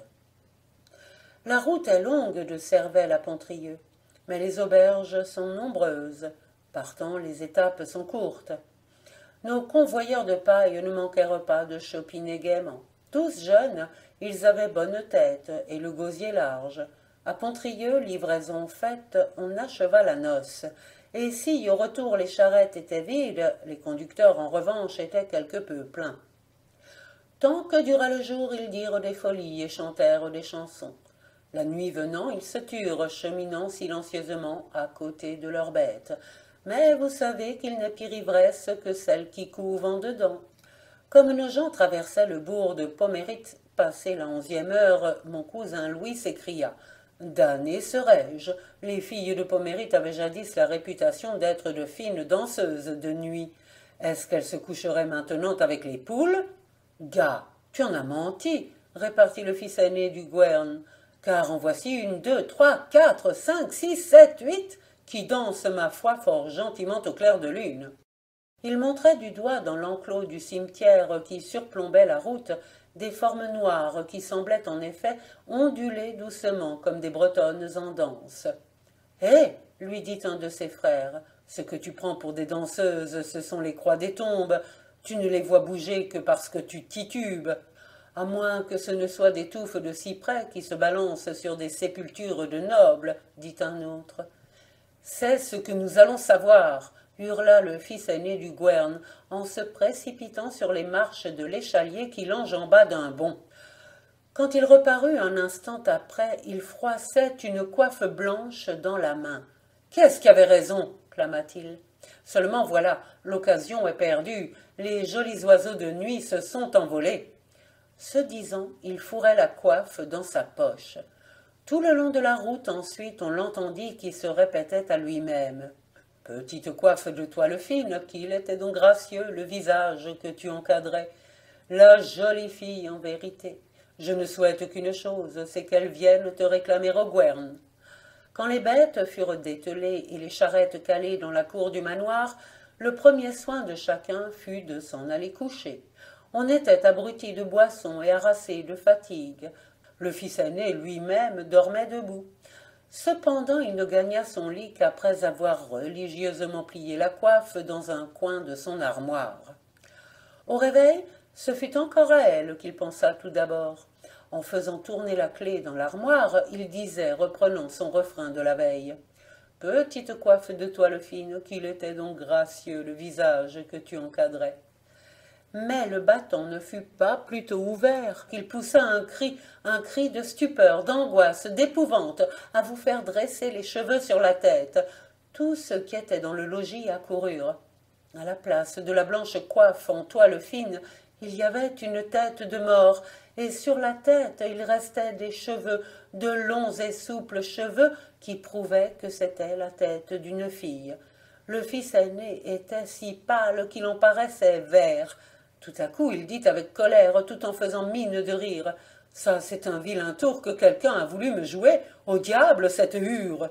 Speaker 1: La route est longue de Cervelle à Pontrieux, mais les auberges sont nombreuses. Partant, les étapes sont courtes. Nos convoyeurs de paille ne manquèrent pas de chopiner gaiement. Tous jeunes, ils avaient bonne tête et le gosier large. À Pontrieux, livraison faite, on acheva la noce. Et si au retour les charrettes étaient vides, les conducteurs en revanche étaient quelque peu pleins. Tant que dura le jour, ils dirent des folies et chantèrent des chansons. La nuit venant, ils se turent, cheminant silencieusement à côté de leurs bêtes. Mais vous savez qu'il n'est pire ivresse que celle qui couve en dedans. Comme nos gens traversaient le bourg de Pomérite, passé la 11e heure, mon cousin Louis s'écria « Damné serais-je ! Les filles de Pomérite avaient jadis la réputation d'être de fines danseuses de nuit. Est-ce qu'elles se coucheraient maintenant avec les poules ?»« Gars, tu en as menti !» répartit le fils aîné du Guern. « Car en voici 1, 2, 3, 4, 5, 6, 7, 8 qui dansent, ma foi, fort gentiment au clair de lune. » Il montrait du doigt dans l'enclos du cimetière qui surplombait la route des formes noires qui semblaient en effet onduler doucement comme des bretonnes en danse. « Hé !» lui dit un de ses frères, « ce que tu prends pour des danseuses, ce sont les croix des tombes. Tu ne les vois bouger que parce que tu titubes. À moins que ce ne soient des touffes de cyprès qui se balancent sur des sépultures de nobles, dit un autre. « C'est ce que nous allons savoir !» hurla le fils aîné du Guern, en se précipitant sur les marches de l'échalier qui l'enjamba d'un bond. Quand il reparut un instant après, il froissait une coiffe blanche dans la main. « Qu'est-ce qui avait raison ?» clama-t-il. Seulement voilà, l'occasion est perdue, les jolis oiseaux de nuit se sont envolés. Ce disant, il fourrait la coiffe dans sa poche. Tout le long de la route, ensuite, on l'entendit qui se répétait à lui-même. Petite coiffe de toile fine, qu'il était donc gracieux, le visage que tu encadrais. La jolie fille, en vérité. Je ne souhaite qu'une chose, c'est qu'elle vienne te réclamer au Gwern. Quand les bêtes furent dételées et les charrettes calées dans la cour du manoir, le premier soin de chacun fut de s'en aller coucher. On était abruti de boisson et harassé de fatigue. Le fils aîné lui-même dormait debout. Cependant, il ne gagna son lit qu'après avoir religieusement plié la coiffe dans un coin de son armoire. Au réveil, ce fut encore à elle qu'il pensa tout d'abord. En faisant tourner la clé dans l'armoire, il disait, reprenant son refrain de la veille. « Petite coiffe de toile fine, qu'il était donc gracieux le visage que tu encadrais. » Mais le battant ne fut pas plutôt ouvert qu'il poussa un cri de stupeur, d'angoisse, d'épouvante, à vous faire dresser les cheveux sur la tête. Tous ceux qui étaient dans le logis accoururent. À la place de la blanche coiffe en toile fine, il y avait une tête de mort, et sur la tête il restait des cheveux, de longs et souples cheveux qui prouvaient que c'était la tête d'une fille. Le fils aîné était si pâle qu'il en paraissait vert. Tout à coup, il dit avec colère, tout en faisant mine de rire. « Ça, c'est un vilain tour que quelqu'un a voulu me jouer. Au diable, cette hure !»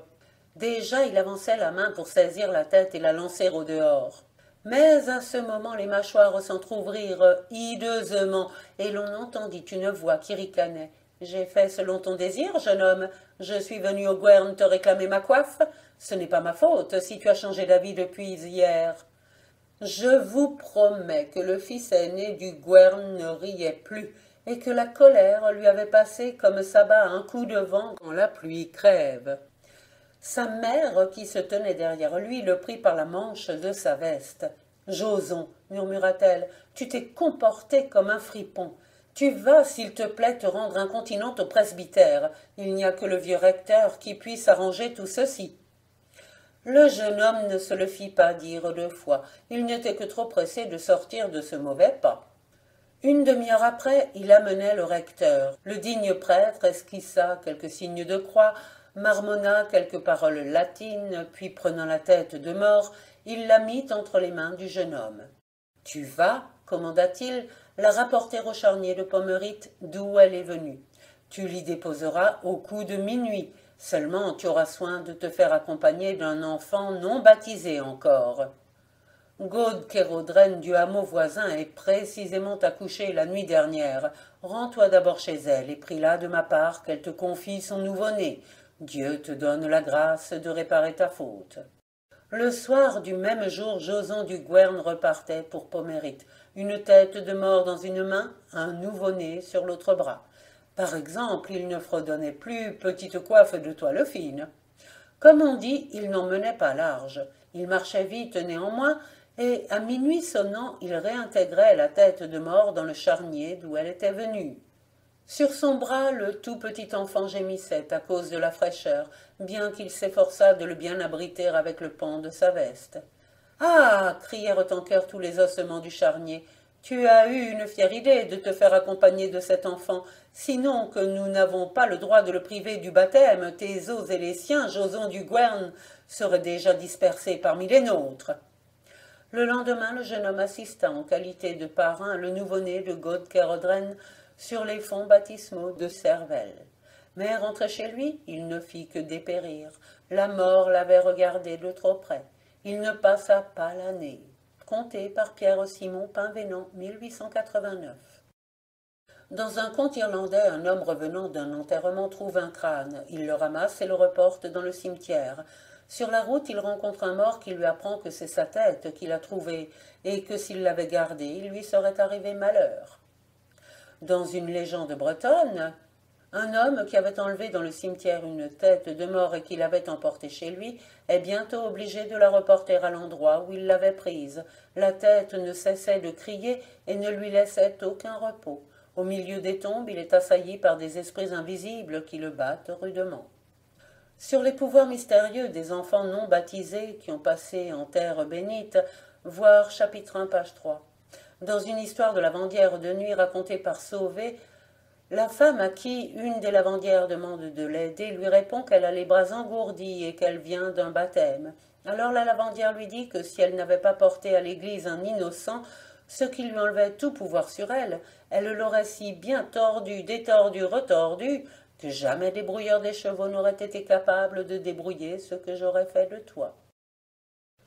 Speaker 1: Déjà, il avançait la main pour saisir la tête et la lancer au dehors. Mais à ce moment, les mâchoires s'entr'ouvrirent hideusement, et l'on entendit une voix qui ricanait. « J'ai fait selon ton désir, jeune homme. Je suis venu au Gwern te réclamer ma coiffe. Ce n'est pas ma faute si tu as changé d'avis depuis hier. » Je vous promets que le fils aîné du Gwern ne riait plus, et que la colère lui avait passé comme s'abat un coup de vent quand la pluie crève. Sa mère, qui se tenait derrière lui, le prit par la manche de sa veste. « Joson, murmura-t-elle, tu t'es comporté comme un fripon. Tu vas, s'il te plaît, te rendre incontinente au presbytère. Il n'y a que le vieux recteur qui puisse arranger tout ceci. » Le jeune homme ne se le fit pas dire deux fois. Il n'était que trop pressé de sortir de ce mauvais pas. Une demi-heure après, il amenait le recteur. Le digne prêtre esquissa quelques signes de croix, marmonna quelques paroles latines, puis prenant la tête de mort, il la mit entre les mains du jeune homme. « Tu vas, commanda-t-il, la rapporter au charnier de Pommerit, d'où elle est venue. Tu l'y déposeras au coup de minuit. Seulement tu auras soin de te faire accompagner d'un enfant non baptisé encore. Gaude Kérodren du hameau voisin est précisément accouchée la nuit dernière. Rends-toi d'abord chez elle et prie-la de ma part qu'elle te confie son nouveau-né. Dieu te donne la grâce de réparer ta faute. » Le soir du même jour, Joson du Gwern repartait pour Pommerit, une tête de mort dans une main, un nouveau-né sur l'autre bras. Par exemple, il ne fredonnait plus petite coiffe de toile fine. Comme on dit, il n'en menait pas large. Il marchait vite néanmoins, et à minuit sonnant, il réintégrait la tête de mort dans le charnier d'où elle était venue. Sur son bras, le tout petit enfant gémissait à cause de la fraîcheur, bien qu'il s'efforçât de le bien abriter avec le pan de sa veste. « Ah !» crièrent en chœur tous les ossements du charnier. « Tu as eu une fière idée de te faire accompagner de cet enfant, sinon que nous n'avons pas le droit de le priver du baptême, tes os et les siens, Joson du Gwern, seraient déjà dispersés parmi les nôtres. » Le lendemain, le jeune homme assista en qualité de parrain le nouveau-né de Gaude Kérodren sur les fonts baptismaux de Cervelle. Mais rentré chez lui, il ne fit que dépérir. La mort l'avait regardé de trop près. Il ne passa pas l'année. Conté par Pierre-Simon Pinvénan, 1889. Dans un conte irlandais, un homme revenant d'un enterrement trouve un crâne. Il le ramasse et le reporte dans le cimetière. Sur la route, il rencontre un mort qui lui apprend que c'est sa tête qu'il a trouvée et que s'il l'avait gardée, il lui serait arrivé malheur. Dans une légende bretonne, un homme qui avait enlevé dans le cimetière une tête de mort et qui l'avait emportée chez lui est bientôt obligé de la reporter à l'endroit où il l'avait prise. La tête ne cessait de crier et ne lui laissait aucun repos. Au milieu des tombes, il est assailli par des esprits invisibles qui le battent rudement. Sur les pouvoirs mystérieux des enfants non baptisés qui ont passé en terre bénite, voir chapitre 1, page 3. Dans une histoire de lavandière de nuit racontée par Sauvé, la femme à qui une des lavandières demande de l'aider lui répond qu'elle a les bras engourdis et qu'elle vient d'un baptême. Alors la lavandière lui dit que si elle n'avait pas porté à l'église un innocent, ce qui lui enlevait tout pouvoir sur elle, elle l'aurait si bien tordu, détordu, retordu, que jamais débrouilleur des chevaux n'aurait été capable de débrouiller ce que j'aurais fait de toi.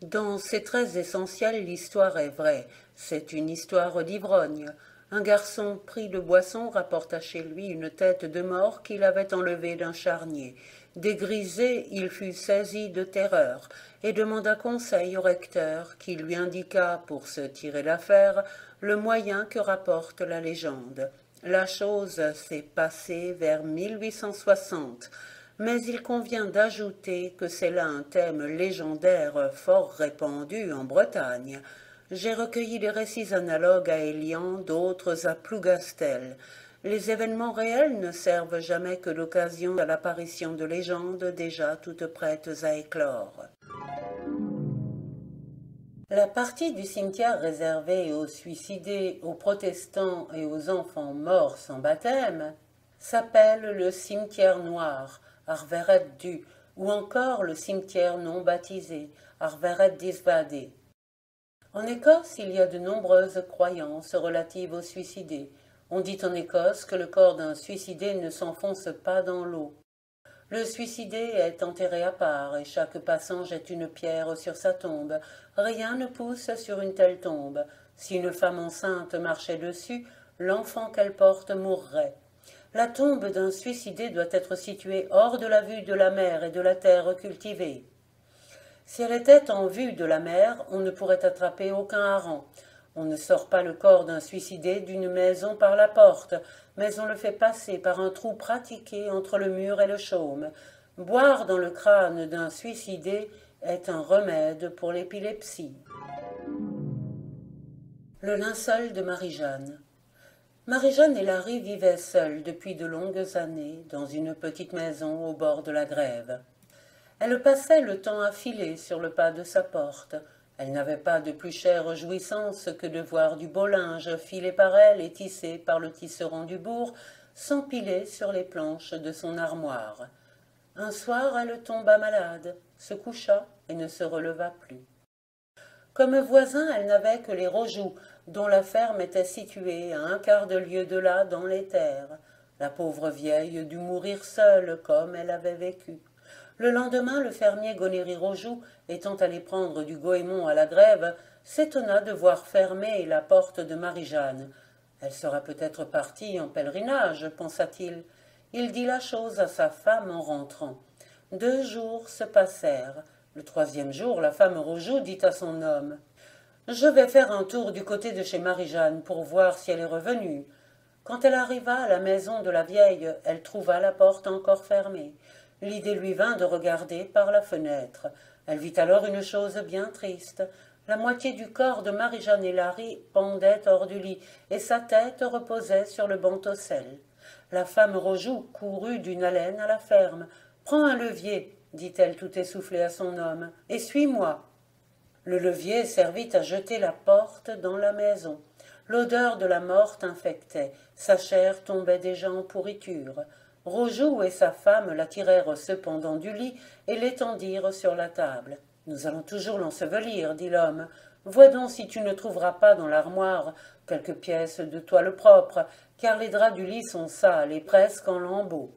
Speaker 1: Dans ses traits essentiels, l'histoire est vraie. C'est une histoire d'ivrogne. Un garçon pris de boisson rapporta chez lui une tête de mort qu'il avait enlevée d'un charnier. Dégrisé, il fut saisi de terreur et demanda conseil au recteur, qui lui indiqua, pour se tirer d'affaire, le moyen que rapporte la légende. La chose s'est passée vers 1860, mais il convient d'ajouter que c'est là un thème légendaire fort répandu en Bretagne. J'ai recueilli des récits analogues à Élian, d'autres à Plougastel. Les événements réels ne servent jamais que d'occasion à l'apparition de légendes déjà toutes prêtes à éclore. La partie du cimetière réservée aux suicidés, aux protestants et aux enfants morts sans baptême s'appelle le cimetière noir, Arveret du, ou encore le cimetière non baptisé, Arveret disvadé. En Écosse, il y a de nombreuses croyances relatives aux suicidés. On dit en Écosse que le corps d'un suicidé ne s'enfonce pas dans l'eau. Le suicidé est enterré à part et chaque passant jette une pierre sur sa tombe. Rien ne pousse sur une telle tombe. Si une femme enceinte marchait dessus, l'enfant qu'elle porte mourrait. La tombe d'un suicidé doit être située hors de la vue de la mer et de la terre cultivée. Si elle était en vue de la mer, on ne pourrait attraper aucun hareng. On ne sort pas le corps d'un suicidé d'une maison par la porte, mais on le fait passer par un trou pratiqué entre le mur et le chaume. Boire dans le crâne d'un suicidé est un remède pour l'épilepsie. Le linceul de Marie-Jeanne. Marie-Jeanne et Larry vivaient seuls depuis de longues années dans une petite maison au bord de la Grève. Elle passait le temps à filer sur le pas de sa porte. Elle n'avait pas de plus chère jouissance que de voir du beau linge filé par elle et tissé par le tisserand du bourg s'empiler sur les planches de son armoire. Un soir, elle tomba malade, se coucha et ne se releva plus. Comme voisins, elle n'avait que les Rojoux, dont la ferme était située à un quart de lieue de là dans les terres. La pauvre vieille dut mourir seule comme elle avait vécu. Le lendemain, le fermier Gonéry-Rojoux, étant allé prendre du goémon à la Grève, s'étonna de voir fermer la porte de Marie-Jeanne. Elle sera peut-être partie en pèlerinage, pensa-t-il. Il dit la chose à sa femme en rentrant. 2 jours se passèrent. Le 3e jour, la femme Rojoux dit à son homme « Je vais faire un tour du côté de chez Marie-Jeanne pour voir si elle est revenue. » Quand elle arriva à la maison de la vieille, elle trouva la porte encore fermée. L'idée lui vint de regarder par la fenêtre. Elle vit alors une chose bien triste. La moitié du corps de Marie-Jeanne et Larry pendait hors du lit, et sa tête reposait sur le banc Tossel. La femme Rojoux courut d'une haleine à la ferme. « Prends un levier, dit-elle tout essoufflée à son homme, et suis-moi. » Le levier servit à jeter la porte dans la maison. L'odeur de la morte infectait. Sa chair tombait déjà en pourriture. Rojoux et sa femme la tirèrent cependant du lit et l'étendirent sur la table. « Nous allons toujours l'ensevelir, dit l'homme. Vois donc si tu ne trouveras pas dans l'armoire quelques pièces de toile propre, car les draps du lit sont sales et presque en lambeaux. »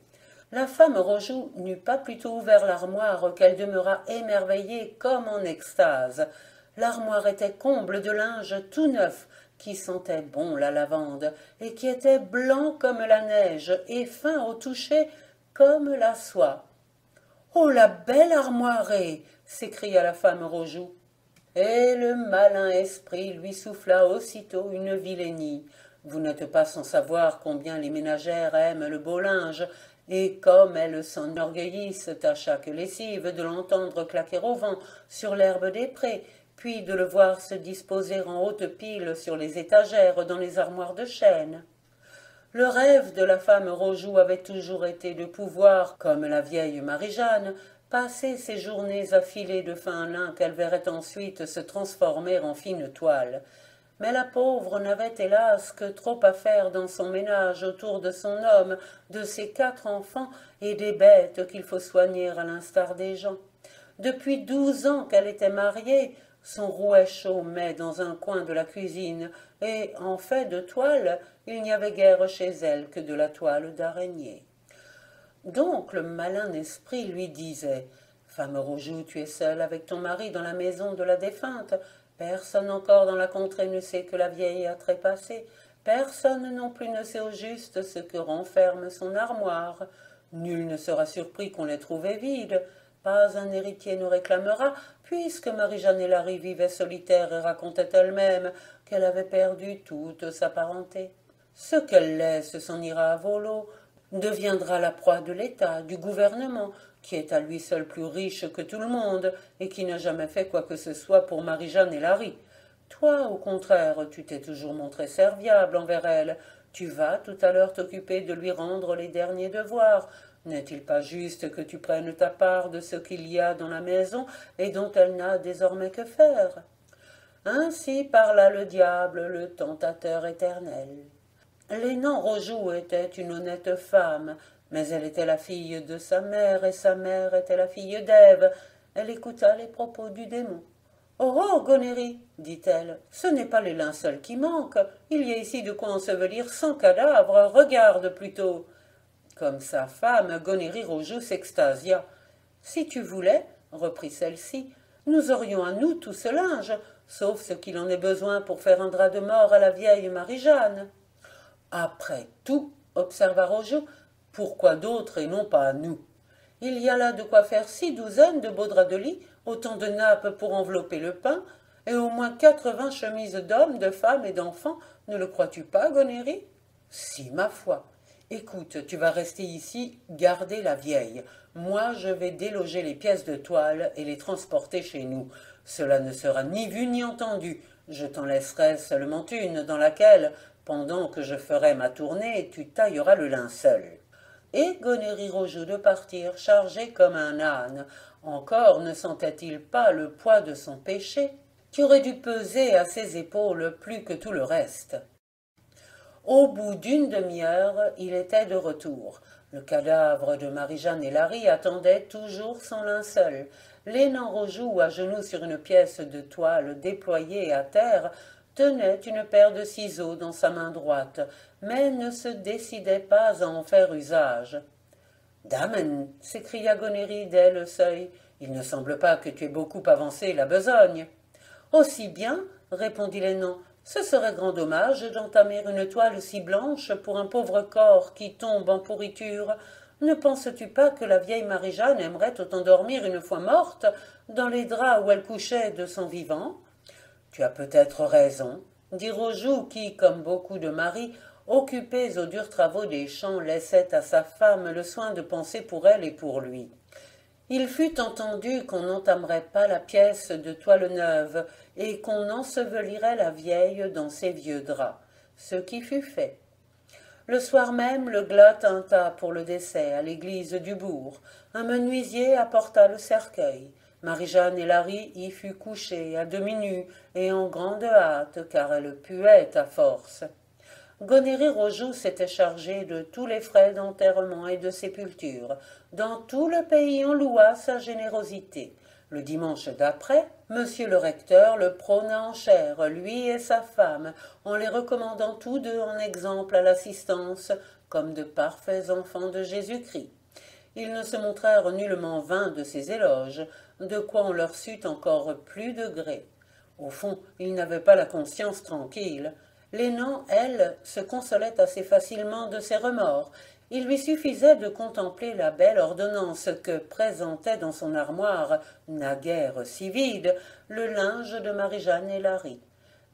Speaker 1: La femme Rojoux n'eut pas plutôt ouvert l'armoire qu'elle demeura émerveillée comme en extase. L'armoire était comble de linge tout neuf, qui sentait bon la lavande, et qui était blanc comme la neige, et fin au toucher comme la soie. « Oh, la belle armoirée !» s'écria la femme Rojoux. Et le malin esprit lui souffla aussitôt une vilainie. Vous n'êtes pas sans savoir combien les ménagères aiment le beau linge, et comme elles s'enorgueillissent à chaque lessive de l'entendre claquer au vent sur l'herbe des prés, puis de le voir se disposer en haute pile sur les étagères dans les armoires de chêne. Le rêve de la femme Rojoux avait toujours été de pouvoir, comme la vieille Marie-Jeanne, passer ses journées à filer de fin lin qu'elle verrait ensuite se transformer en fine toile. Mais la pauvre n'avait hélas que trop à faire dans son ménage autour de son homme, de ses 4 enfants et des bêtes qu'il faut soigner à l'instar des gens. Depuis 12 ans qu'elle était mariée, son rouet chômait dans un coin de la cuisine, et, en fait de toile, il n'y avait guère chez elle que de la toile d'araignée. Donc le malin esprit lui disait « Femme Rojoux, tu es seule avec ton mari dans la maison de la défunte. Personne encore dans la contrée ne sait que la vieille a trépassé. Personne non plus ne sait au juste ce que renferme son armoire. Nul ne sera surpris qu'on l'ait trouvée vide. Pas un héritier ne réclamera, puisque Marie-Jeanne et Larry vivaient solitaires et racontaient elle-même qu'elle avait perdu toute sa parenté. Ce qu'elle laisse s'en ira à volo, deviendra la proie de l'État, du gouvernement, qui est à lui seul plus riche que tout le monde, et qui n'a jamais fait quoi que ce soit pour Marie-Jeanne et Larry. Toi, au contraire, tu t'es toujours montré serviable envers elle. Tu vas tout à l'heure t'occuper de lui rendre les derniers devoirs. N'est-il pas juste que tu prennes ta part de ce qu'il y a dans la maison et dont elle n'a désormais que faire? Ainsi parla le diable, le tentateur éternel. Lénan Rojoux était une honnête femme, mais elle était la fille de sa mère, et sa mère était la fille d'Ève. Elle écouta les propos du démon. Oh, oh, Gonéry, dit-elle, ce n'est pas les linceuls qui manquent. Il y a ici de quoi ensevelir 100 cadavres. Regarde plutôt. Comme sa femme, Gonéry Rojoux s'extasia. Si tu voulais, reprit celle-ci, nous aurions à nous tout ce linge, sauf ce qu'il en est besoin pour faire un drap de mort à la vieille Marie-Jeanne. Après tout, observa Rojoux, pourquoi d'autres et non pas à nous? Il y a là de quoi faire 6 douzaines de beaux draps de lit, autant de nappes pour envelopper le pain, et au moins 80 chemises d'hommes, de femmes et d'enfants, ne le crois-tu pas, Gonéry? Si, ma foi. Écoute, tu vas rester ici, garder la vieille. Moi, je vais déloger les pièces de toile et les transporter chez nous. Cela ne sera ni vu ni entendu. Je t'en laisserai seulement une, dans laquelle, pendant que je ferai ma tournée, tu tailleras le linceul. Et Gonéry Rojoux de partir chargé comme un âne. Encore ne sentait-il pas le poids de son péché, qui aurait dû peser à ses épaules plus que tout le reste. Au bout d'une demi-heure, il était de retour. Le cadavre de Marie-Jeanne et Larry attendait toujours son linceul. Lénan Rojoux, à genoux sur une pièce de toile déployée à terre, tenait une paire de ciseaux dans sa main droite, mais ne se décidait pas à en faire usage. « Dame, s'écria Gonéry dès le seuil, il ne semble pas que tu aies beaucoup avancé la besogne. Aussi bien, répondit Lénan, ce serait grand dommage d'entamer une toile si blanche pour un pauvre corps qui tombe en pourriture. Ne penses-tu pas que la vieille Marie-Jeanne aimerait autant dormir une fois morte dans les draps où elle couchait de son vivant? Tu as peut-être raison, dit Rojoux, qui, comme beaucoup de maris, occupés aux durs travaux des champs, laissait à sa femme le soin de penser pour elle et pour lui. Il fut entendu qu'on n'entamerait pas la pièce de toile neuve et qu'on ensevelirait la vieille dans ses vieux draps, ce qui fut fait. Le soir même, le glas tinta pour le décès à l'église du bourg. Un menuisier apporta le cercueil. Marie-Jeanne et Larry y furent couchés à demi nus et en grande hâte, car elle puait à force. Gonéry Rojoux s'était chargé de tous les frais d'enterrement et de sépulture. Dans tout le pays on loua sa générosité. Le dimanche d'après, monsieur le recteur le prôna en chaire, lui et sa femme, en les recommandant tous deux en exemple à l'assistance, comme de parfaits enfants de Jésus-Christ. Ils ne se montrèrent nullement vains de ces éloges, de quoi on leur sut encore plus de gré. Au fond, ils n'avaient pas la conscience tranquille. Lénan, elle, se consolait assez facilement de ses remords. Il lui suffisait de contempler la belle ordonnance que présentait dans son armoire, naguère si vide, le linge de Marie-Jeanne et Larry.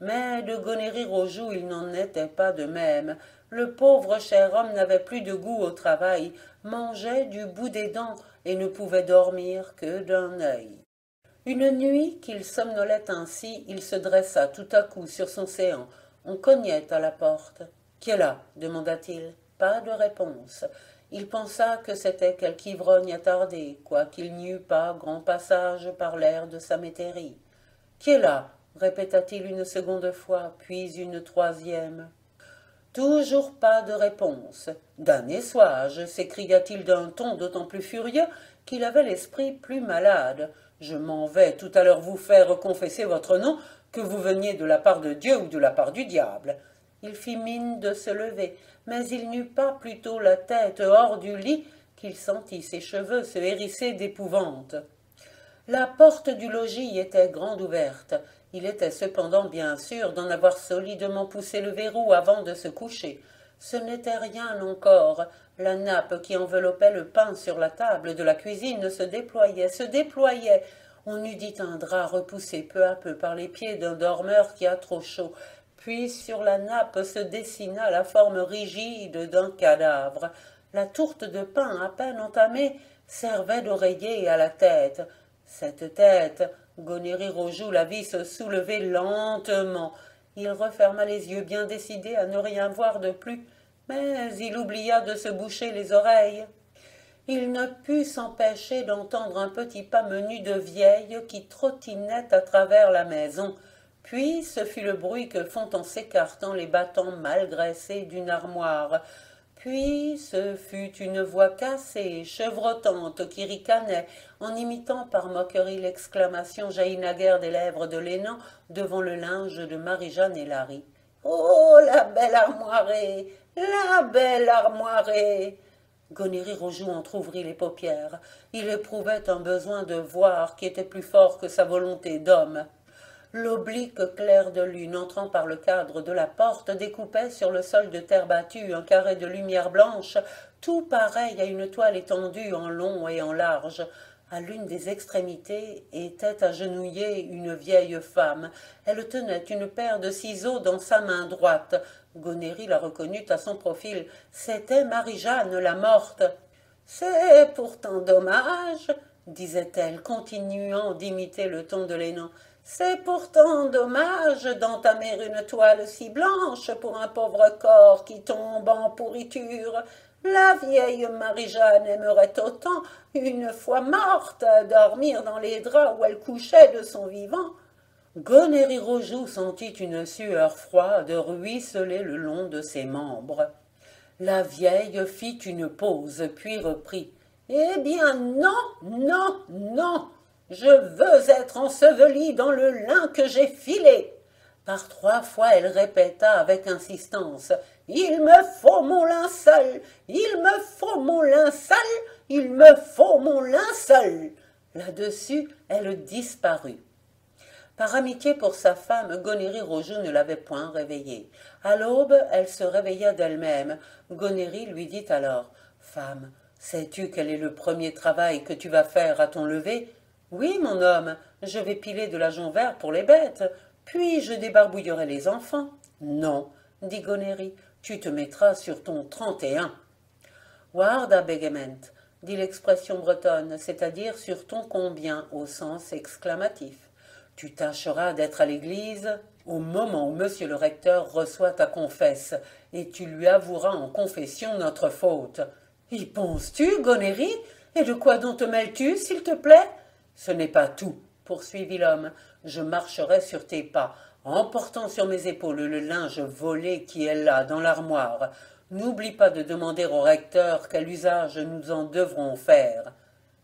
Speaker 1: Mais de Gonéry Rojoux il n'en était pas de même. Le pauvre cher homme n'avait plus de goût au travail, mangeait du bout des dents et ne pouvait dormir que d'un œil. Une nuit qu'il somnolait ainsi, il se dressa tout à coup sur son séant. On cognait à la porte. Qui est là demanda-t-il. Pas de réponse. Il pensa que c'était quelque ivrogne attardé, quoiqu'il n'y eût pas grand passage par l'air de sa métairie. Qui est là répéta-t-il une seconde fois, puis une troisième. Toujours pas de réponse. Damné sois-je, s'écria-t-il d'un ton d'autant plus furieux qu'il avait l'esprit plus malade. Je m'en vais tout à l'heure vous faire confesser votre nom, que vous veniez de la part de Dieu ou de la part du diable. Il fit mine de se lever, mais il n'eut pas plutôt la tête hors du lit qu'il sentit ses cheveux se hérisser d'épouvante. La porte du logis était grande ouverte. Il était cependant bien sûr d'en avoir solidement poussé le verrou avant de se coucher. Ce n'était rien encore. La nappe qui enveloppait le pain sur la table de la cuisine se déployait, se déployait. On eût dit un drap repoussé peu à peu par les pieds d'un dormeur qui a trop chaud. Puis sur la nappe se dessina la forme rigide d'un cadavre. La tourte de pain, à peine entamée, servait d'oreiller à la tête. Cette tête, Gonéry-Rojoux la vit se soulever lentement. Il referma les yeux, bien décidé à ne rien voir de plus, mais il oublia de se boucher les oreilles. Il ne put s'empêcher d'entendre un petit pas menu de vieille qui trottinait à travers la maison. Puis ce fut le bruit que font en s'écartant les battants mal graissés d'une armoire. Puis ce fut une voix cassée, chevrotante, qui ricanait, en imitant par moquerie l'exclamation jaillie naguère des lèvres de Lénan devant le linge de Marie-Jeanne et Larry. « Oh, la belle armoirée! La belle armoirée !» Gonéry-Rojoux entr'ouvrit les paupières. Il éprouvait un besoin de voir qui était plus fort que sa volonté d'homme. L'oblique clair de lune entrant par le cadre de la porte découpait sur le sol de terre battue un carré de lumière blanche, tout pareil à une toile étendue en long et en large. À l'une des extrémités était agenouillée une vieille femme. Elle tenait une paire de ciseaux dans sa main droite. Gonéry la reconnut à son profil. C'était Marie-Jeanne, la morte. « C'est pourtant dommage, » disait-elle, continuant d'imiter le ton de Lénan. C'est pourtant dommage d'entamer une toile si blanche pour un pauvre corps qui tombe en pourriture. La vieille Marie-Jeanne aimerait autant, une fois morte, dormir dans les draps où elle couchait de son vivant. Gonéry-Rojoux sentit une sueur froide ruisseler le long de ses membres. La vieille fit une pause, puis reprit. « Eh bien non, non, non ! Je veux être ensevelie dans le lin que j'ai filé. » Par 3 fois, elle répéta avec insistance. « Il me faut mon linceul, il me faut mon linceul, il me faut mon linceul. » Là-dessus, elle disparut. Par amitié pour sa femme, Gonéry-Rojoux ne l'avait point réveillée. À l'aube, elle se réveilla d'elle-même. Gonéry lui dit alors. « Femme, sais-tu quel est le premier travail que tu vas faire à ton lever ?»« Oui, mon homme, je vais piler de l'ajonc vert pour les bêtes, puis je débarbouillerai les enfants. »« Non, dit Gonéry, tu te mettras sur ton 31. »« Warda begement, dit l'expression bretonne, c'est-à-dire sur ton combien, au sens exclamatif. Tu tâcheras d'être à l'église au moment où monsieur le recteur reçoit ta confesse, et tu lui avoueras en confession notre faute. »« Y penses-tu, Gonéry? Et de quoi donc te mêles-tu, s'il te plaît ?»« Ce n'est pas tout, poursuivit l'homme. Je marcherai sur tes pas, en portant sur mes épaules le linge volé qui est là, dans l'armoire. N'oublie pas de demander au recteur quel usage nous en devrons faire. »«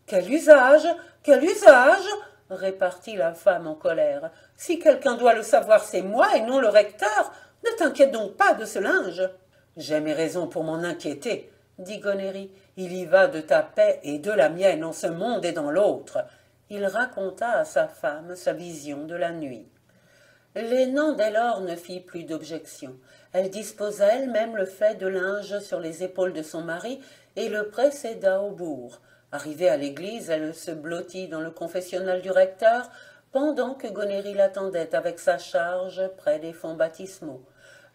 Speaker 1: Quel usage? Quel usage ?» répartit la femme en colère. « Si quelqu'un doit le savoir, c'est moi et non le recteur. Ne t'inquiète donc pas de ce linge. »« J'ai mes raisons pour m'en inquiéter, » dit Gonéry. « Il y va de ta paix et de la mienne en ce monde et dans l'autre. » Il raconta à sa femme sa vision de la nuit. Lénan dès lors ne fit plus d'objection. Elle disposa elle-même le fait de linge sur les épaules de son mari et le précéda au bourg. Arrivée à l'église, elle se blottit dans le confessionnal du recteur, pendant que Gonéry l'attendait avec sa charge près des fonds baptismaux.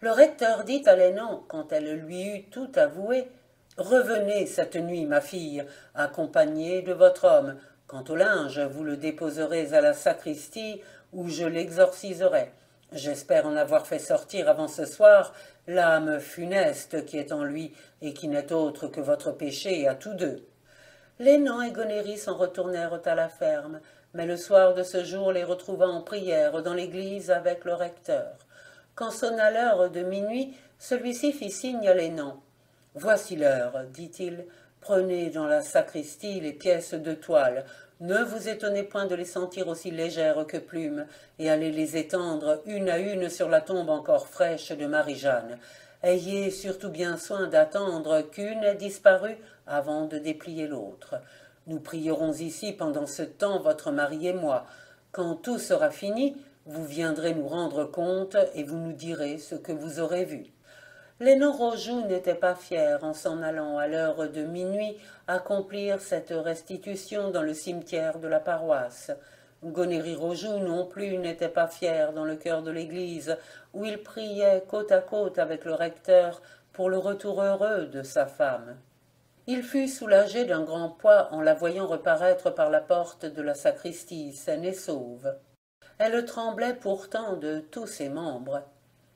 Speaker 1: Le recteur dit à Lénan, quand elle lui eut tout avoué, « Revenez cette nuit, ma fille, accompagnée de votre homme. Quant au linge, vous le déposerez à la sacristie, où je l'exorciserai. J'espère en avoir fait sortir avant ce soir, l'âme funeste qui est en lui et qui n'est autre que votre péché à tous deux. Lénan et Gonéry s'en retournèrent à la ferme, mais le soir de ce jour les retrouva en prière dans l'église avec le recteur. Quand sonna l'heure de minuit, celui-ci fit signe à Lénan. « Voici l'heure, dit-il, prenez dans la sacristie les pièces de toile. Ne vous étonnez point de les sentir aussi légères que plumes, et allez les étendre une à une sur la tombe encore fraîche de Marie-Jeanne. Ayez surtout bien soin d'attendre qu'une ait disparu avant de déplier l'autre. Nous prierons ici pendant ce temps votre mari et moi. Quand tout sera fini, vous viendrez nous rendre compte et vous nous direz ce que vous aurez vu. » Lénan Rojoux n'était pas fier en s'en allant à l'heure de minuit accomplir cette restitution dans le cimetière de la paroisse. Gonéry Rojoux non plus n'était pas fier dans le chœur de l'église, où il priait côte à côte avec le recteur pour le retour heureux de sa femme. Il fut soulagé d'un grand poids en la voyant reparaître par la porte de la sacristie, saine et sauve. Elle tremblait pourtant de tous ses membres.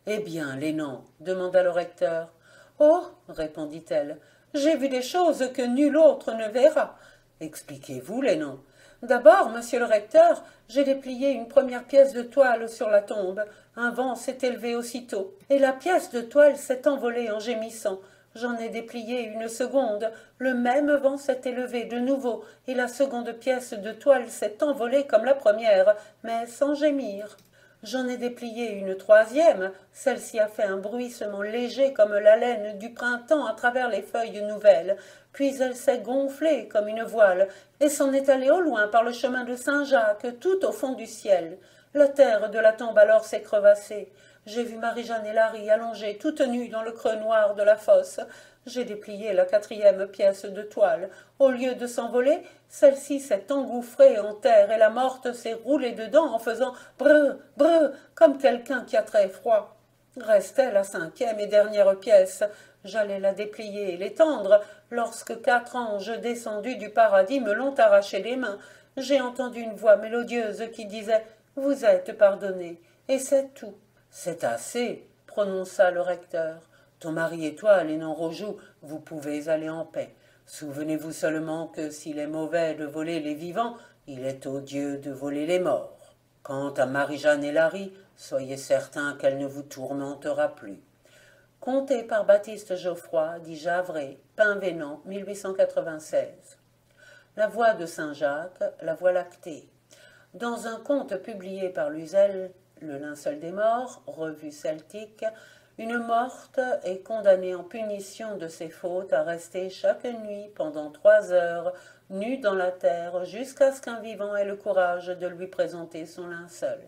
Speaker 1: « Eh bien, Lénan ?» demanda le recteur. « Oh, répondit-elle, j'ai vu des choses que nul autre ne verra. Expliquez-vous, Lénan. D'abord, monsieur le recteur, j'ai déplié une première pièce de toile sur la tombe. Un vent s'est élevé aussitôt, et la pièce de toile s'est envolée en gémissant. J'en ai déplié une seconde. Le même vent s'est élevé de nouveau, et la seconde pièce de toile s'est envolée comme la première, mais sans gémir. J'en ai déplié une troisième, celle-ci a fait un bruissement léger comme la laine du printemps à travers les feuilles nouvelles, puis elle s'est gonflée comme une voile, et s'en est allée au loin par le chemin de Saint-Jacques, tout au fond du ciel. La terre de la tombe alors s'est crevassée. J'ai vu Marie-Jeanne et Larry allongées toutes nues dans le creux noir de la fosse. J'ai déplié la quatrième pièce de toile. Au lieu de s'envoler, celle-ci s'est engouffrée en terre et la morte s'est roulée dedans en faisant brrr, brrr, comme quelqu'un qui a très froid. Restait la cinquième et dernière pièce. J'allais la déplier et l'étendre lorsque 4 anges descendus du paradis me l'ont arrachée des mains. J'ai entendu une voix mélodieuse qui disait « Vous êtes pardonné » et c'est tout. « C'est assez » prononça le recteur. Ton mari et toi, Lénan Rojoux, vous pouvez aller en paix. Souvenez-vous seulement que s'il est mauvais de voler les vivants, il est odieux de voler les morts. Quant à Marie-Jeanne et Larry, soyez certains qu'elle ne vous tourmentera plus. Conté par Baptiste Geoffroy, dit Javray, Pinvenant, 1896. La voix de Saint-Jacques, la voie lactée. Dans un conte publié par Luzel, Le linceul des morts, revue celtique, une morte est condamnée en punition de ses fautes à rester chaque nuit pendant 3 heures nue dans la terre jusqu'à ce qu'un vivant ait le courage de lui présenter son linceul.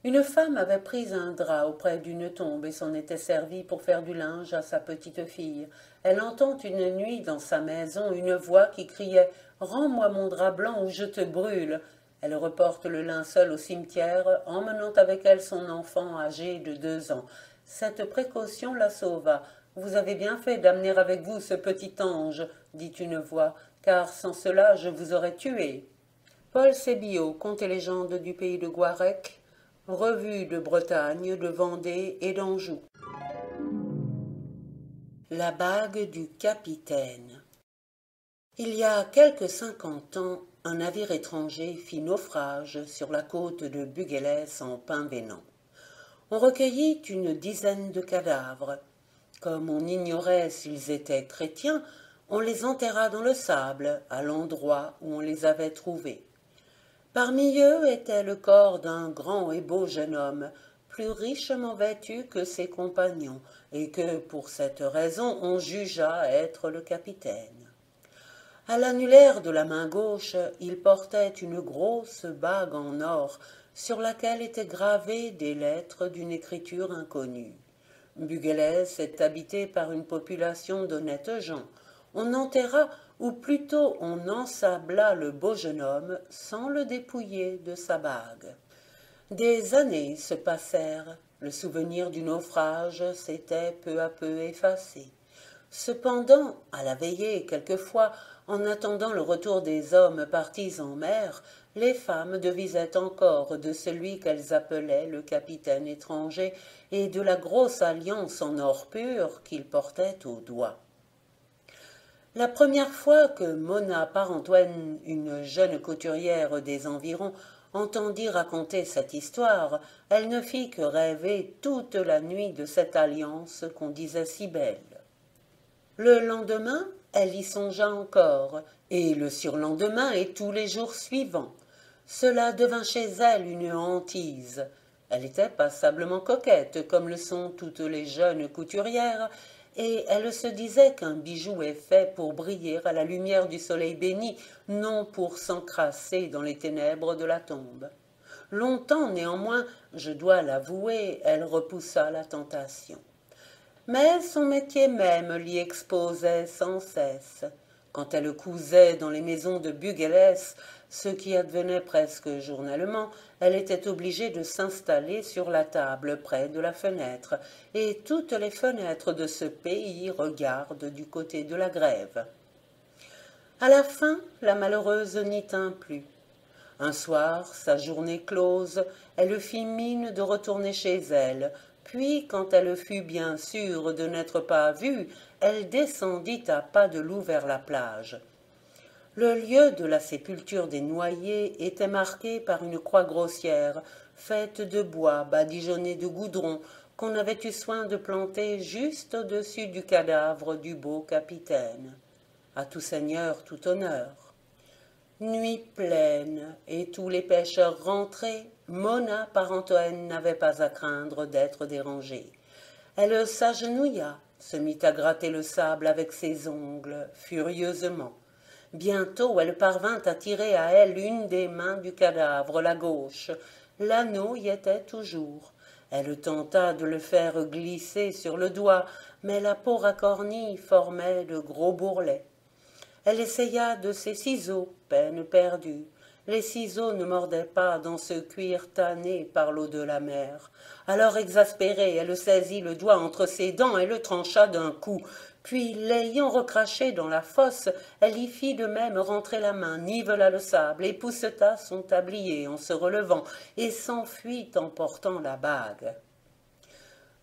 Speaker 1: Une femme avait pris un drap auprès d'une tombe et s'en était servie pour faire du linge à sa petite fille. Elle entend une nuit dans sa maison une voix qui criait « Rends-moi mon drap blanc ou je te brûle !» Elle reporte le linceul au cimetière, emmenant avec elle son enfant âgé de 2 ans. Cette précaution la sauva. « Vous avez bien fait d'amener avec vous ce petit ange, » dit une voix, « car sans cela je vous aurais tué. » Paul Sébillot, Contes et légendes du pays de Gouarec, Revue de Bretagne, de Vendée et d'Anjou. La bague du capitaine. Il y a quelque 50 ans, un navire étranger fit naufrage sur la côte de Buguélès en Pinvenant. On recueillit une dizaine de cadavres. Comme on ignorait s'ils étaient chrétiens, on les enterra dans le sable, à l'endroit où on les avait trouvés. Parmi eux était le corps d'un grand et beau jeune homme, plus richement vêtu que ses compagnons, et que, pour cette raison, on jugea être le capitaine. À l'annulaire de la main gauche, il portait une grosse bague en or, sur laquelle étaient gravées des lettres d'une écriture inconnue. Buguélès est habité par une population d'honnêtes gens. On enterra, ou plutôt on ensabla le beau jeune homme sans le dépouiller de sa bague. Des années se passèrent, le souvenir du naufrage s'était peu à peu effacé. Cependant, à la veillée, quelquefois, en attendant le retour des hommes partis en mer, les femmes devisaient encore de celui qu'elles appelaient le capitaine étranger et de la grosse alliance en or pur qu'il portait au doigt. La première fois que Monna Parentoine, une jeune couturière des environs, entendit raconter cette histoire, elle ne fit que rêver toute la nuit de cette alliance qu'on disait si belle. Le lendemain, elle y songea encore, et le surlendemain et tous les jours suivants. Cela devint chez elle une hantise. Elle était passablement coquette, comme le sont toutes les jeunes couturières, et elle se disait qu'un bijou est fait pour briller à la lumière du soleil béni, non pour s'encrasser dans les ténèbres de la tombe. Longtemps, néanmoins, je dois l'avouer, elle repoussa la tentation. Mais son métier même l'y exposait sans cesse. Quand elle cousait dans les maisons de Buguelès, ce qui advenait presque journellement, elle était obligée de s'installer sur la table près de la fenêtre, et toutes les fenêtres de ce pays regardent du côté de la grève. À la fin, la malheureuse n'y tint plus. Un soir, sa journée close, elle fit mine de retourner chez elle, puis, quand elle fut bien sûre de n'être pas vue, elle descendit à pas de loup vers la plage. Le lieu de la sépulture des noyés était marqué par une croix grossière, faite de bois badigeonné de goudron, qu'on avait eu soin de planter juste au-dessus du cadavre du beau capitaine. À tout seigneur, tout honneur. Nuit pleine, et tous les pêcheurs rentrés, Monna Parentoine n'avait pas à craindre d'être dérangée. Elle s'agenouilla, se mit à gratter le sable avec ses ongles, furieusement. Bientôt elle parvint à tirer à elle une des mains du cadavre, la gauche. L'anneau y était toujours. Elle tenta de le faire glisser sur le doigt, mais la peau racornie formait de gros bourrelets. Elle essaya de ses ciseaux, peine perdue. Les ciseaux ne mordaient pas dans ce cuir tanné par l'eau de la mer. Alors exaspérée, elle saisit le doigt entre ses dents et le trancha d'un coup. Puis, l'ayant recraché dans la fosse, elle y fit de même rentrer la main, nivela le sable, épousseta son tablier en se relevant, et s'enfuit en portant la bague.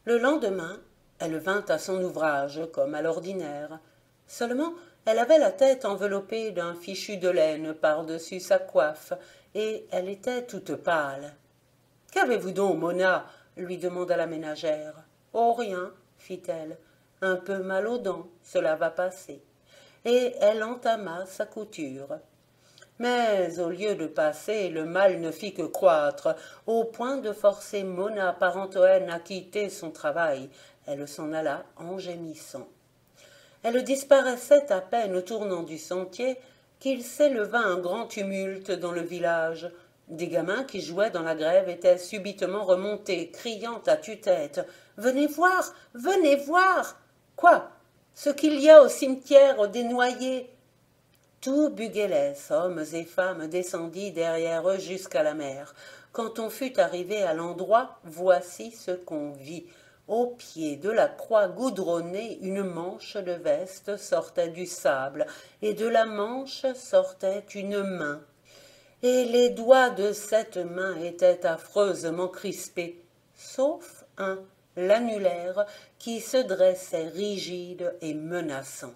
Speaker 1: Le lendemain, elle vint à son ouvrage, comme à l'ordinaire. Seulement, elle avait la tête enveloppée d'un fichu de laine par-dessus sa coiffe, et elle était toute pâle. « Qu'avez-vous donc, Monna ?» lui demanda la ménagère. « Oh, rien, fit-elle. Un peu mal aux dents, cela va passer. » Et elle entama sa couture. Mais au lieu de passer, le mal ne fit que croître, au point de forcer Monna Parentoine à quitter son travail. Elle s'en alla en gémissant. Elle disparaissait à peine au tournant du sentier qu'il s'éleva un grand tumulte dans le village. Des gamins qui jouaient dans la grève étaient subitement remontés, criant à tue-tête « Venez voir, venez voir !»« Quoi ? Ce qu'il y a au cimetière des noyés !» Tout Buguelès, hommes et femmes, descendit derrière eux jusqu'à la mer. Quand on fut arrivé à l'endroit, voici ce qu'on vit. Au pied de la croix goudronnée, une manche de veste sortait du sable, et de la manche sortait une main. Et les doigts de cette main étaient affreusement crispés, sauf un, l'annulaire, qui se dressait rigide et menaçant.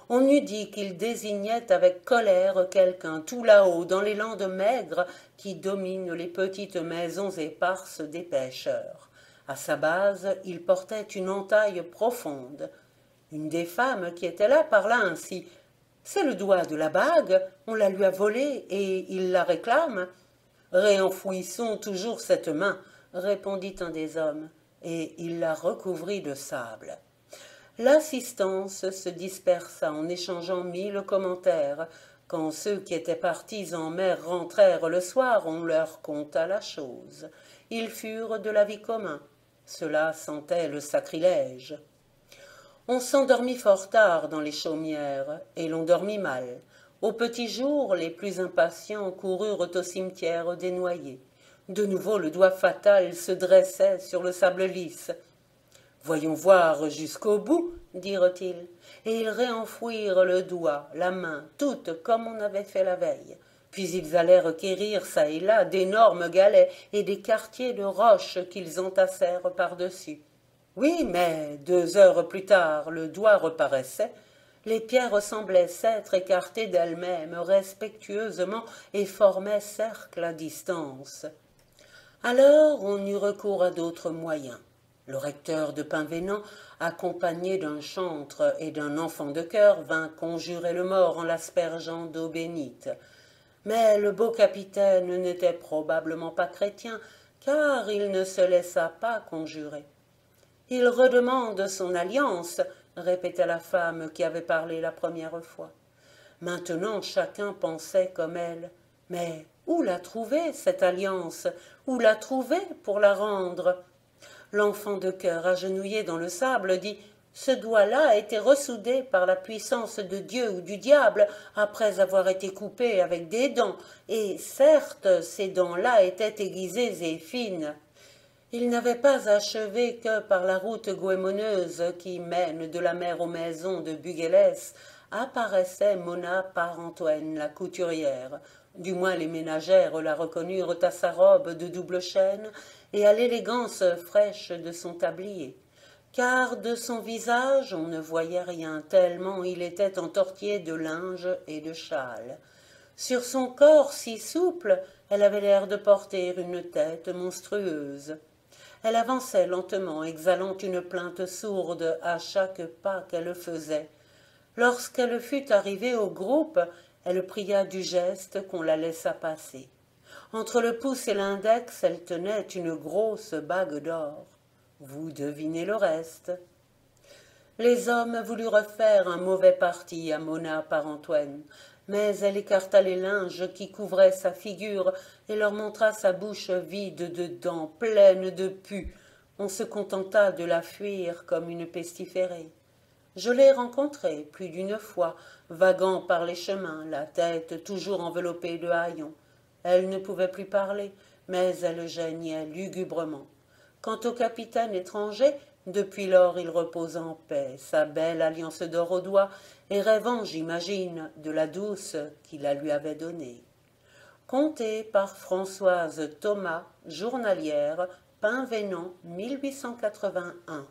Speaker 1: On eût dit qu'il désignait avec colère quelqu'un tout là-haut, dans les landes maigres qui dominent les petites maisons éparses des pêcheurs. À sa base, il portait une entaille profonde. Une des femmes qui était là parla ainsi. « C'est le doigt de la bague, on la lui a volée et il la réclame. »« Réenfouissons toujours cette main, » répondit un des hommes, et il la recouvrit de sable. L'assistance se dispersa en échangeant 1000 commentaires. Quand ceux qui étaient partis en mer rentrèrent le soir, on leur conta la chose. Ils furent de l'avis commun. Cela sentait le sacrilège. On s'endormit fort tard dans les chaumières, et l'on dormit mal. Au petit jour, les plus impatients coururent au cimetière des noyés. De nouveau, le doigt fatal se dressait sur le sable lisse. « Voyons voir jusqu'au bout, » dirent-ils, et ils réenfouirent le doigt, la main, toutes comme on avait fait la veille. Puis ils allaient requérir çà et là d'énormes galets et des quartiers de roches qu'ils entassèrent par-dessus. Oui, mais 2 heures plus tard, le doigt reparaissait. Les pierres semblaient s'être écartées d'elles-mêmes respectueusement et formaient cercle à distance. Alors on eut recours à d'autres moyens. Le recteur de Pinvénan, accompagné d'un chantre et d'un enfant de chœur, vint conjurer le mort en l'aspergeant d'eau bénite. Mais le beau capitaine n'était probablement pas chrétien, car il ne se laissa pas conjurer. « Il redemande son alliance », répétait la femme qui avait parlé la première fois. Maintenant chacun pensait comme elle. Mais où la trouver, cette alliance? Où la trouver pour la rendre? L'enfant de chœur, agenouillé dans le sable, dit « Ce doigt-là a été ressoudé par la puissance de Dieu ou du diable après avoir été coupé avec des dents, et certes, ces dents-là étaient aiguisées et fines. » Il n'avait pas achevé que par la route goémoneuse qui mène de la mer aux maisons de Buguélès apparaissait Monna Part-Antoine, la couturière. Du moins les ménagères la reconnurent à sa robe de double chaîne et à l'élégance fraîche de son tablier. Car de son visage on ne voyait rien, tellement il était entortillé de linge et de châle. Sur son corps si souple, elle avait l'air de porter une tête monstrueuse. Elle avançait lentement, exhalant une plainte sourde à chaque pas qu'elle faisait. Lorsqu'elle fut arrivée au groupe, elle pria du geste qu'on la laissât passer. Entre le pouce et l'index, elle tenait une grosse bague d'or. Vous devinez le reste. Les hommes voulurent faire un mauvais parti à Monna Part-Antoine, mais elle écarta les linges qui couvraient sa figure et leur montra sa bouche vide de dents, pleine de pus. On se contenta de la fuir comme une pestiférée. Je l'ai rencontrée plus d'une fois, vaguant par les chemins, la tête toujours enveloppée de haillons. Elle ne pouvait plus parler, mais elle geignait lugubrement. Quant au capitaine étranger, depuis lors il repose en paix, sa belle alliance d'or au doigt, et rêvant, j'imagine, de la douce qui la lui avait donnée. Conté par Françoise Thomas, journalière, Pinvénan, 1881.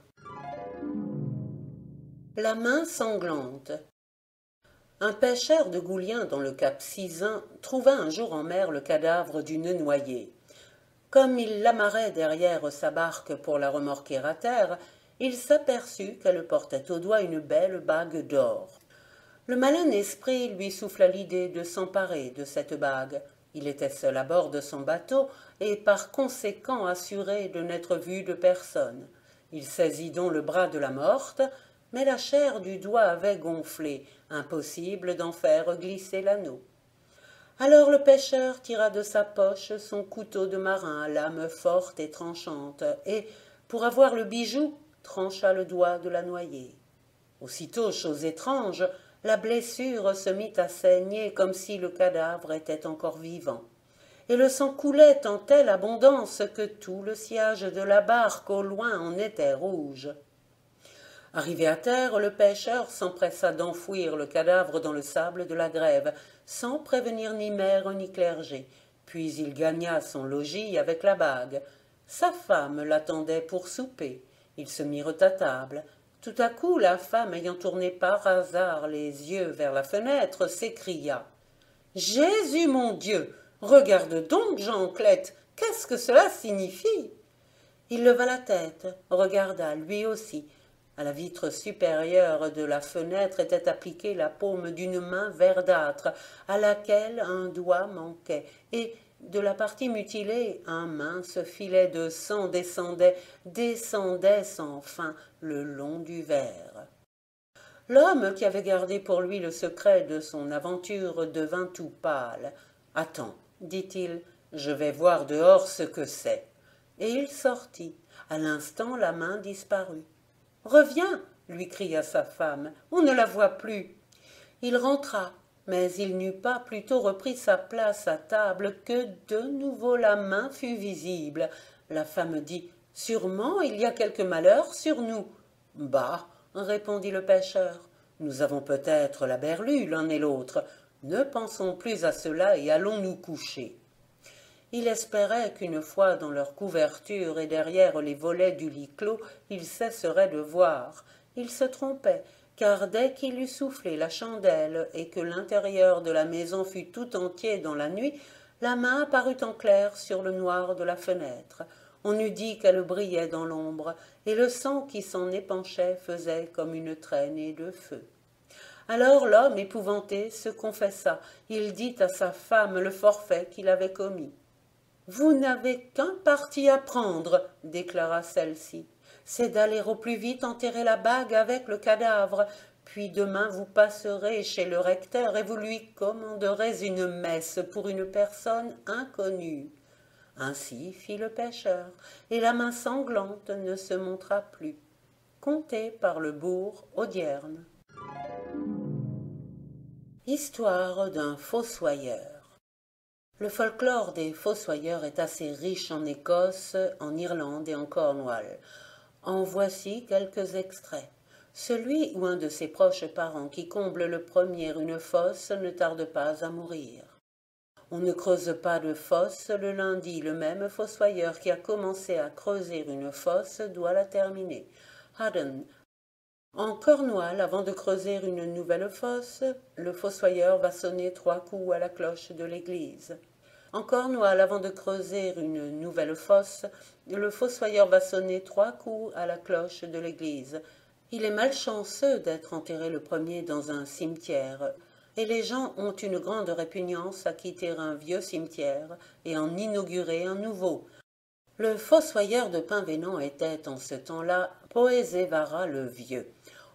Speaker 1: La main sanglante. Un pêcheur de Goulien dans le cap Sizun trouva un jour en mer le cadavre d'une noyée. Comme il l'amarrait derrière sa barque pour la remorquer à terre, il s'aperçut qu'elle portait au doigt une belle bague d'or. Le malin esprit lui souffla l'idée de s'emparer de cette bague. Il était seul à bord de son bateau et par conséquent assuré de n'être vu de personne. Il saisit donc le bras de la morte, mais la chair du doigt avait gonflé, impossible d'en faire glisser l'anneau. Alors le pêcheur tira de sa poche son couteau de marin à lame forte et tranchante, et, pour avoir le bijou, trancha le doigt de la noyée. Aussitôt, chose étrange, la blessure se mit à saigner comme si le cadavre était encore vivant. Et le sang coulait en telle abondance que tout le sillage de la barque au loin en était rouge. Arrivé à terre, le pêcheur s'empressa d'enfouir le cadavre dans le sable de la grève, sans prévenir ni mère ni clergé. Puis il gagna son logis avec la bague. Sa femme l'attendait pour souper. Ils se mirent à table. Tout à coup, la femme, ayant tourné par hasard les yeux vers la fenêtre, s'écria « Jésus, mon Dieu! Regarde donc, Jean-Clète! Qu'est-ce que cela signifie ?» Il leva la tête, regarda, lui aussi. À la vitre supérieure de la fenêtre était appliquée la paume d'une main verdâtre, à laquelle un doigt manquait, et de la partie mutilée, un mince filet de sang descendait sans fin le long du verre. L'homme qui avait gardé pour lui le secret de son aventure devint tout pâle. « Attends, dit-il, je vais voir dehors ce que c'est. » Et il sortit. À l'instant, la main disparut. « Reviens !» lui cria sa femme. « On ne la voit plus. » Il rentra, mais il n'eut pas plutôt repris sa place à table que de nouveau la main fut visible. La femme dit « Sûrement il y a quelque malheur sur nous. »« Bah !» répondit le pêcheur. « Nous avons peut-être la berlue l'un et l'autre. Ne pensons plus à cela et allons nous coucher. Il espérait qu'une fois dans leur couverture et derrière les volets du lit clos, ils cesseraient de voir. Il se trompait, car dès qu'il eut soufflé la chandelle et que l'intérieur de la maison fut tout entier dans la nuit, la main apparut en clair sur le noir de la fenêtre. On eût dit qu'elle brillait dans l'ombre, et le sang qui s'en épanchait faisait comme une traînée de feu. Alors l'homme, épouvanté, se confessa. Il dit à sa femme le forfait qu'il avait commis. « Vous n'avez qu'un parti à prendre, déclara celle-ci. C'est d'aller au plus vite enterrer la bague avec le cadavre, puis demain vous passerez chez le recteur et vous lui commanderez une messe pour une personne inconnue. » Ainsi fit le pêcheur, et la main sanglante ne se montra plus. Conté par le bourg Audierne. Histoire d'un fossoyeur. Le folklore des fossoyeurs est assez riche en Écosse, en Irlande et en Cornouailles. En voici quelques extraits. Celui ou un de ses proches parents qui comble le premier une fosse ne tarde pas à mourir. On ne creuse pas de fosse le lundi, le même fossoyeur qui a commencé à creuser une fosse doit la terminer. Haddon. En Cornouailles, avant de creuser une nouvelle fosse, le fossoyeur va sonner 3 coups à la cloche de l'église. En Cornouailles, avant de creuser une nouvelle fosse, le fossoyeur va sonner 3 coups à la cloche de l'église. Il est malchanceux d'être enterré le premier dans un cimetière, et les gens ont une grande répugnance à quitter un vieux cimetière et en inaugurer un nouveau. Le fossoyeur de Pinvénan était, en ce temps-là, Poézévara le Vieux.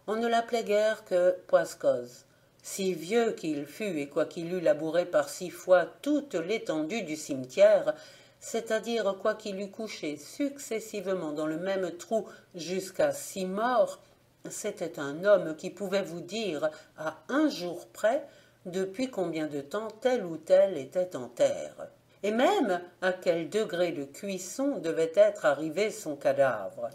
Speaker 1: On ne l'appelait guère que Poiscoz. Si vieux qu'il fût et quoiqu'il eût labouré par 6 fois toute l'étendue du cimetière, c'est-à-dire quoiqu'il eût couché successivement dans le même trou jusqu'à 6 morts, c'était un homme qui pouvait vous dire à un jour près depuis combien de temps tel ou tel était en terre, et même à quel degré de cuisson devait être arrivé son cadavre.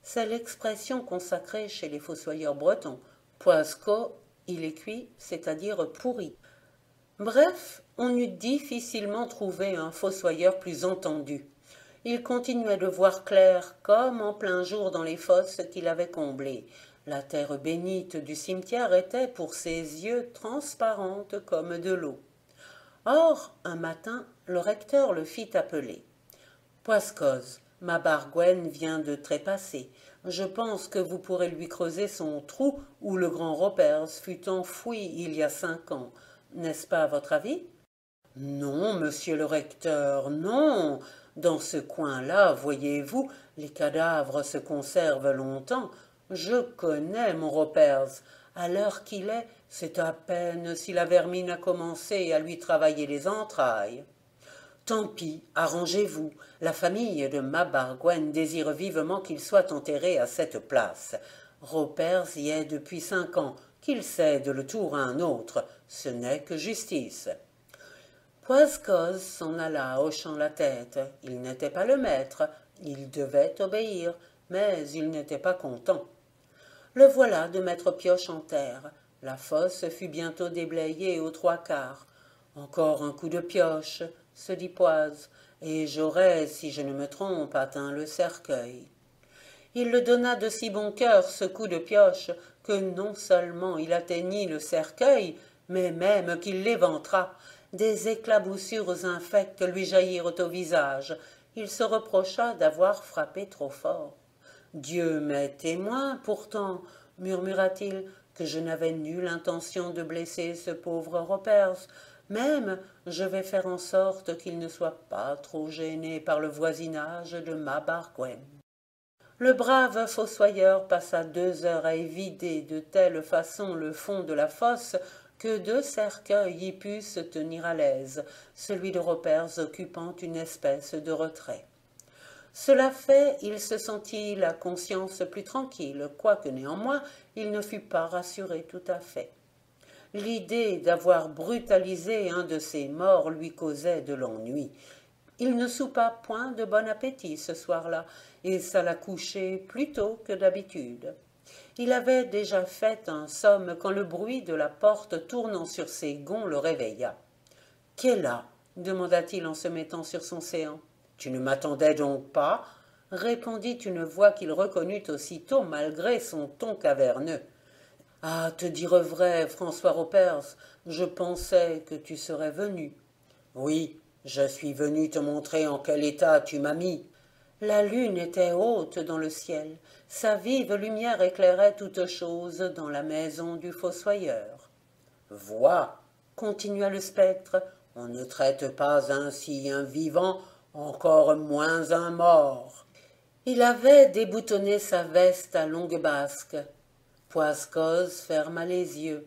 Speaker 1: C'est l'expression consacrée chez les fossoyeurs bretons. Poisco, il est cuit, c'est-à-dire pourri. Bref, on eût difficilement trouvé un fossoyeur plus entendu. Il continuait de voir clair comme en plein jour dans les fosses qu'il avait comblées. La terre bénite du cimetière était pour ses yeux transparente comme de l'eau. Or, un matin, le recteur le fit appeler. « Poiscoz, ma Bargouenne vient de trépasser. Je pense que vous pourrez lui creuser son trou où le grand Ropers fut enfoui il y a 5 ans. N'est-ce pas à votre avis ?»« Non, monsieur le recteur, non. Dans ce coin-là, voyez-vous, les cadavres se conservent longtemps. Je connais mon Ropers. À l'heure qu'il est, c'est à peine si la vermine a commencé à lui travailler les entrailles. Tant pis, arrangez-vous. La famille de ma Bargouenne désire vivement qu'il soit enterré à cette place. Ropers y est depuis 5 ans. Qu'il cède le tour à un autre, ce n'est que justice. » Poiscoz s'en alla hochant la tête. Il n'était pas le maître, il devait obéir, mais il n'était pas content. Le voilà de mettre Pioche en terre. La fosse fut bientôt déblayée aux 3/4. Encore un coup de pioche, se dit Poise, et j'aurais, si je ne me trompe, atteint le cercueil. Il le donna de si bon cœur, ce coup de pioche, que non seulement il atteignit le cercueil, mais même qu'il l'éventra. Des éclaboussures infectes lui jaillirent au visage. Il se reprocha d'avoir frappé trop fort. « Dieu m'est témoin, pourtant, murmura-t-il, que je n'avais nulle intention de blesser ce pauvre Ropers. Même, je vais faire en sorte qu'il ne soit pas trop gêné par le voisinage de ma Bargouenne. » Le brave fossoyeur passa 2 heures à vider de telle façon le fond de la fosse que 2 cercueils y pussent tenir à l'aise, celui de Ropers occupant une espèce de retrait. Cela fait, il se sentit la conscience plus tranquille, quoique néanmoins il ne fut pas rassuré tout à fait. L'idée d'avoir brutalisé un de ses morts lui causait de l'ennui. Il ne soupa point de bon appétit ce soir-là, et s'alla coucher plus tôt que d'habitude. Il avait déjà fait un somme quand le bruit de la porte tournant sur ses gonds le réveilla. « Qu'est là ?» demanda-t-il en se mettant sur son séant. « Tu ne m'attendais donc pas ?» répondit une voix qu'il reconnut aussitôt malgré son ton caverneux. « À te dire vrai, François Ropers, je pensais que tu serais venu. »« Oui, je suis venu te montrer en quel état tu m'as mis. » La lune était haute dans le ciel, sa vive lumière éclairait toute chose dans la maison du fossoyeur. « Vois, continua le spectre, on ne traite pas ainsi un vivant, encore moins un mort. » Il avait déboutonné sa veste à longue basque. Poiscoz ferma les yeux.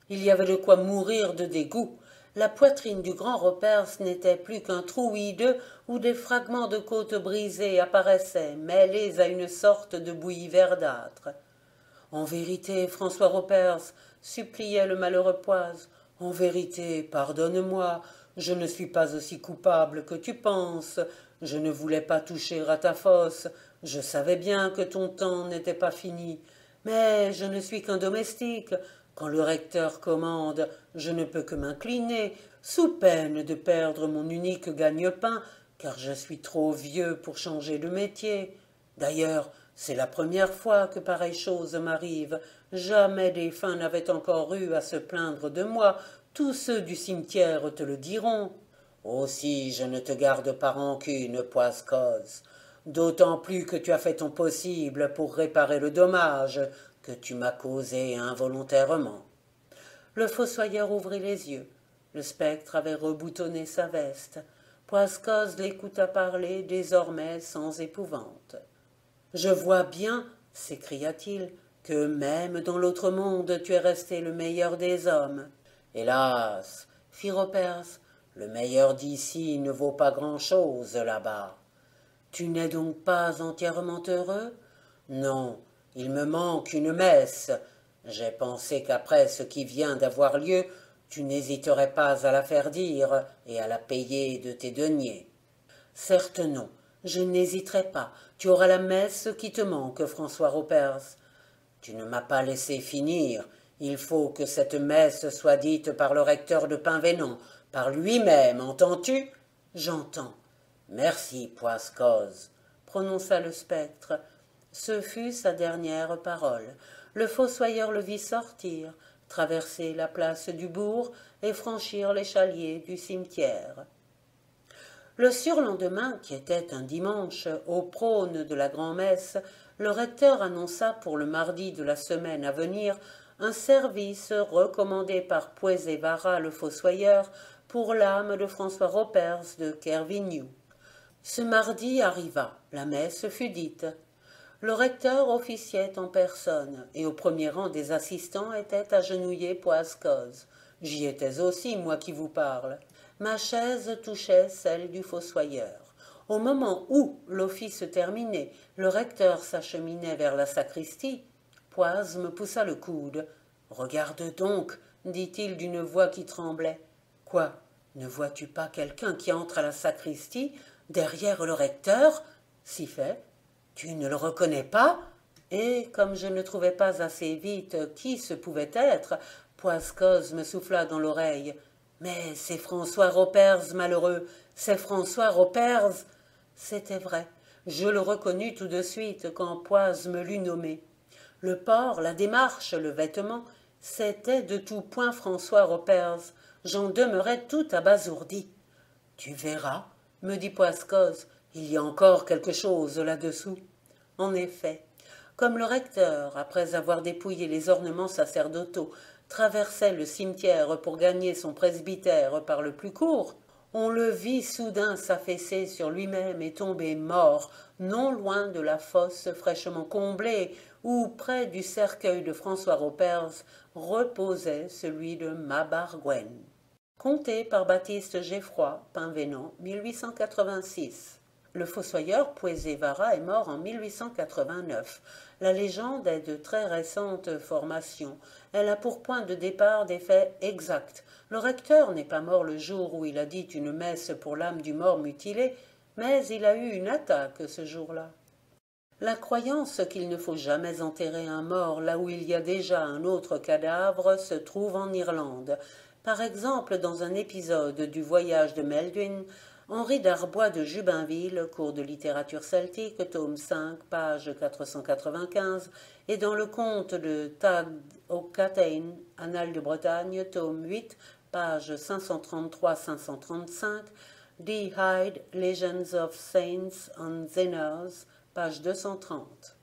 Speaker 1: Il y avait de quoi mourir de dégoût. La poitrine du grand Ropers n'était plus qu'un trou hideux où des fragments de côte brisée apparaissaient, mêlés à une sorte de bouillie verdâtre. « En vérité, François Ropers, suppliait le malheureux Poise, en vérité, pardonne-moi, je ne suis pas aussi coupable que tu penses, je ne voulais pas toucher à ta fosse, je savais bien que ton temps n'était pas fini, mais je ne suis qu'un domestique. Quand le recteur commande, je ne peux que m'incliner, sous peine de perdre mon unique gagne-pain, car je suis trop vieux pour changer de métier. D'ailleurs, c'est la première fois que pareille chose m'arrive. Jamais des fins n'avaient encore eu à se plaindre de moi. Tous ceux du cimetière te le diront. Aussi je ne te garde pas rancune, Poiscoz, d'autant plus que tu as fait ton possible pour réparer le dommage que tu m'as causé involontairement. » Le fossoyeur ouvrit les yeux. Le spectre avait reboutonné sa veste. Poiscoz l'écouta parler désormais sans épouvante. « Je vois bien, s'écria-t-il, que même dans l'autre monde tu es resté le meilleur des hommes. »« Hélas, fit Ropers, le meilleur d'ici ne vaut pas grand-chose là-bas. »« Tu n'es donc pas entièrement heureux ? » ?»« Non, il me manque une messe. J'ai pensé qu'après ce qui vient d'avoir lieu, tu n'hésiterais pas à la faire dire et à la payer de tes deniers. »« Certes non, je n'hésiterai pas. Tu auras la messe qui te manque, François Ropers. »« Tu ne m'as pas laissé finir. Il faut que cette messe soit dite par le recteur de Pinvénon, par lui-même, entends-tu ? » ?»« J'entends. »« Merci, Poiscoz, » prononça le spectre. Ce fut sa dernière parole. Le fossoyeur le vit sortir, traverser la place du bourg et franchir l'échalier du cimetière. Le surlendemain, qui était un dimanche, au prône de la grand-messe, le recteur annonça pour le mardi de la semaine à venir un service recommandé par Poezevara le fossoyeur pour l'âme de François Ropers de Kervignou. Ce mardi arriva, la messe fut dite. Le recteur officiait en personne, et au premier rang des assistants était agenouillé Poiscoz. J'y étais aussi, moi qui vous parle. Ma chaise touchait celle du fossoyeur. Au moment où, l'office terminé, le recteur s'acheminait vers la sacristie, Poise me poussa le coude. « Regarde donc, dit-il d'une voix qui tremblait. « Quoi, ne vois-tu pas quelqu'un qui entre à la sacristie, derrière le recteur ?» Si fait. « Tu ne le reconnais pas ?» Et, comme je ne trouvais pas assez vite qui ce pouvait être, Poiscoz me souffla dans l'oreille. « Mais c'est François Ropers, malheureux, c'est François Ropers !» C'était vrai, je le reconnus tout de suite quand Poise me l'eut nommé. Le port, la démarche, le vêtement, c'était de tout point François Ropers. J'en demeurais tout abasourdi. « Tu verras, » me dit Poiscoz, « il y a encore quelque chose là-dessous. » En effet, comme le recteur, après avoir dépouillé les ornements sacerdotaux, traversait le cimetière pour gagner son presbytère par le plus court, on le vit soudain s'affaisser sur lui-même et tomber mort, non loin de la fosse fraîchement comblée, où, près du cercueil de François Ropers, reposait celui de Mabarguen. Conté par Baptiste Geffroy, Pinvénon, 1886. Le fossoyeur Poezevara est mort en 1889. La légende est de très récente formation. Elle a pour point de départ des faits exacts. Le recteur n'est pas mort le jour où il a dit une messe pour l'âme du mort mutilé, mais il a eu une attaque ce jour-là. La croyance qu'il ne faut jamais enterrer un mort là où il y a déjà un autre cadavre se trouve en Irlande. Par exemple, dans un épisode du Voyage de Melduin, Henri d'Arbois de Jubinville, cours de littérature celtique, tome 5, page 495, et dans le conte de Tag O'Catain, Annales de Bretagne, tome 8, page 533-535, D. Hyde, Legends of Saints and Sinners, page 230.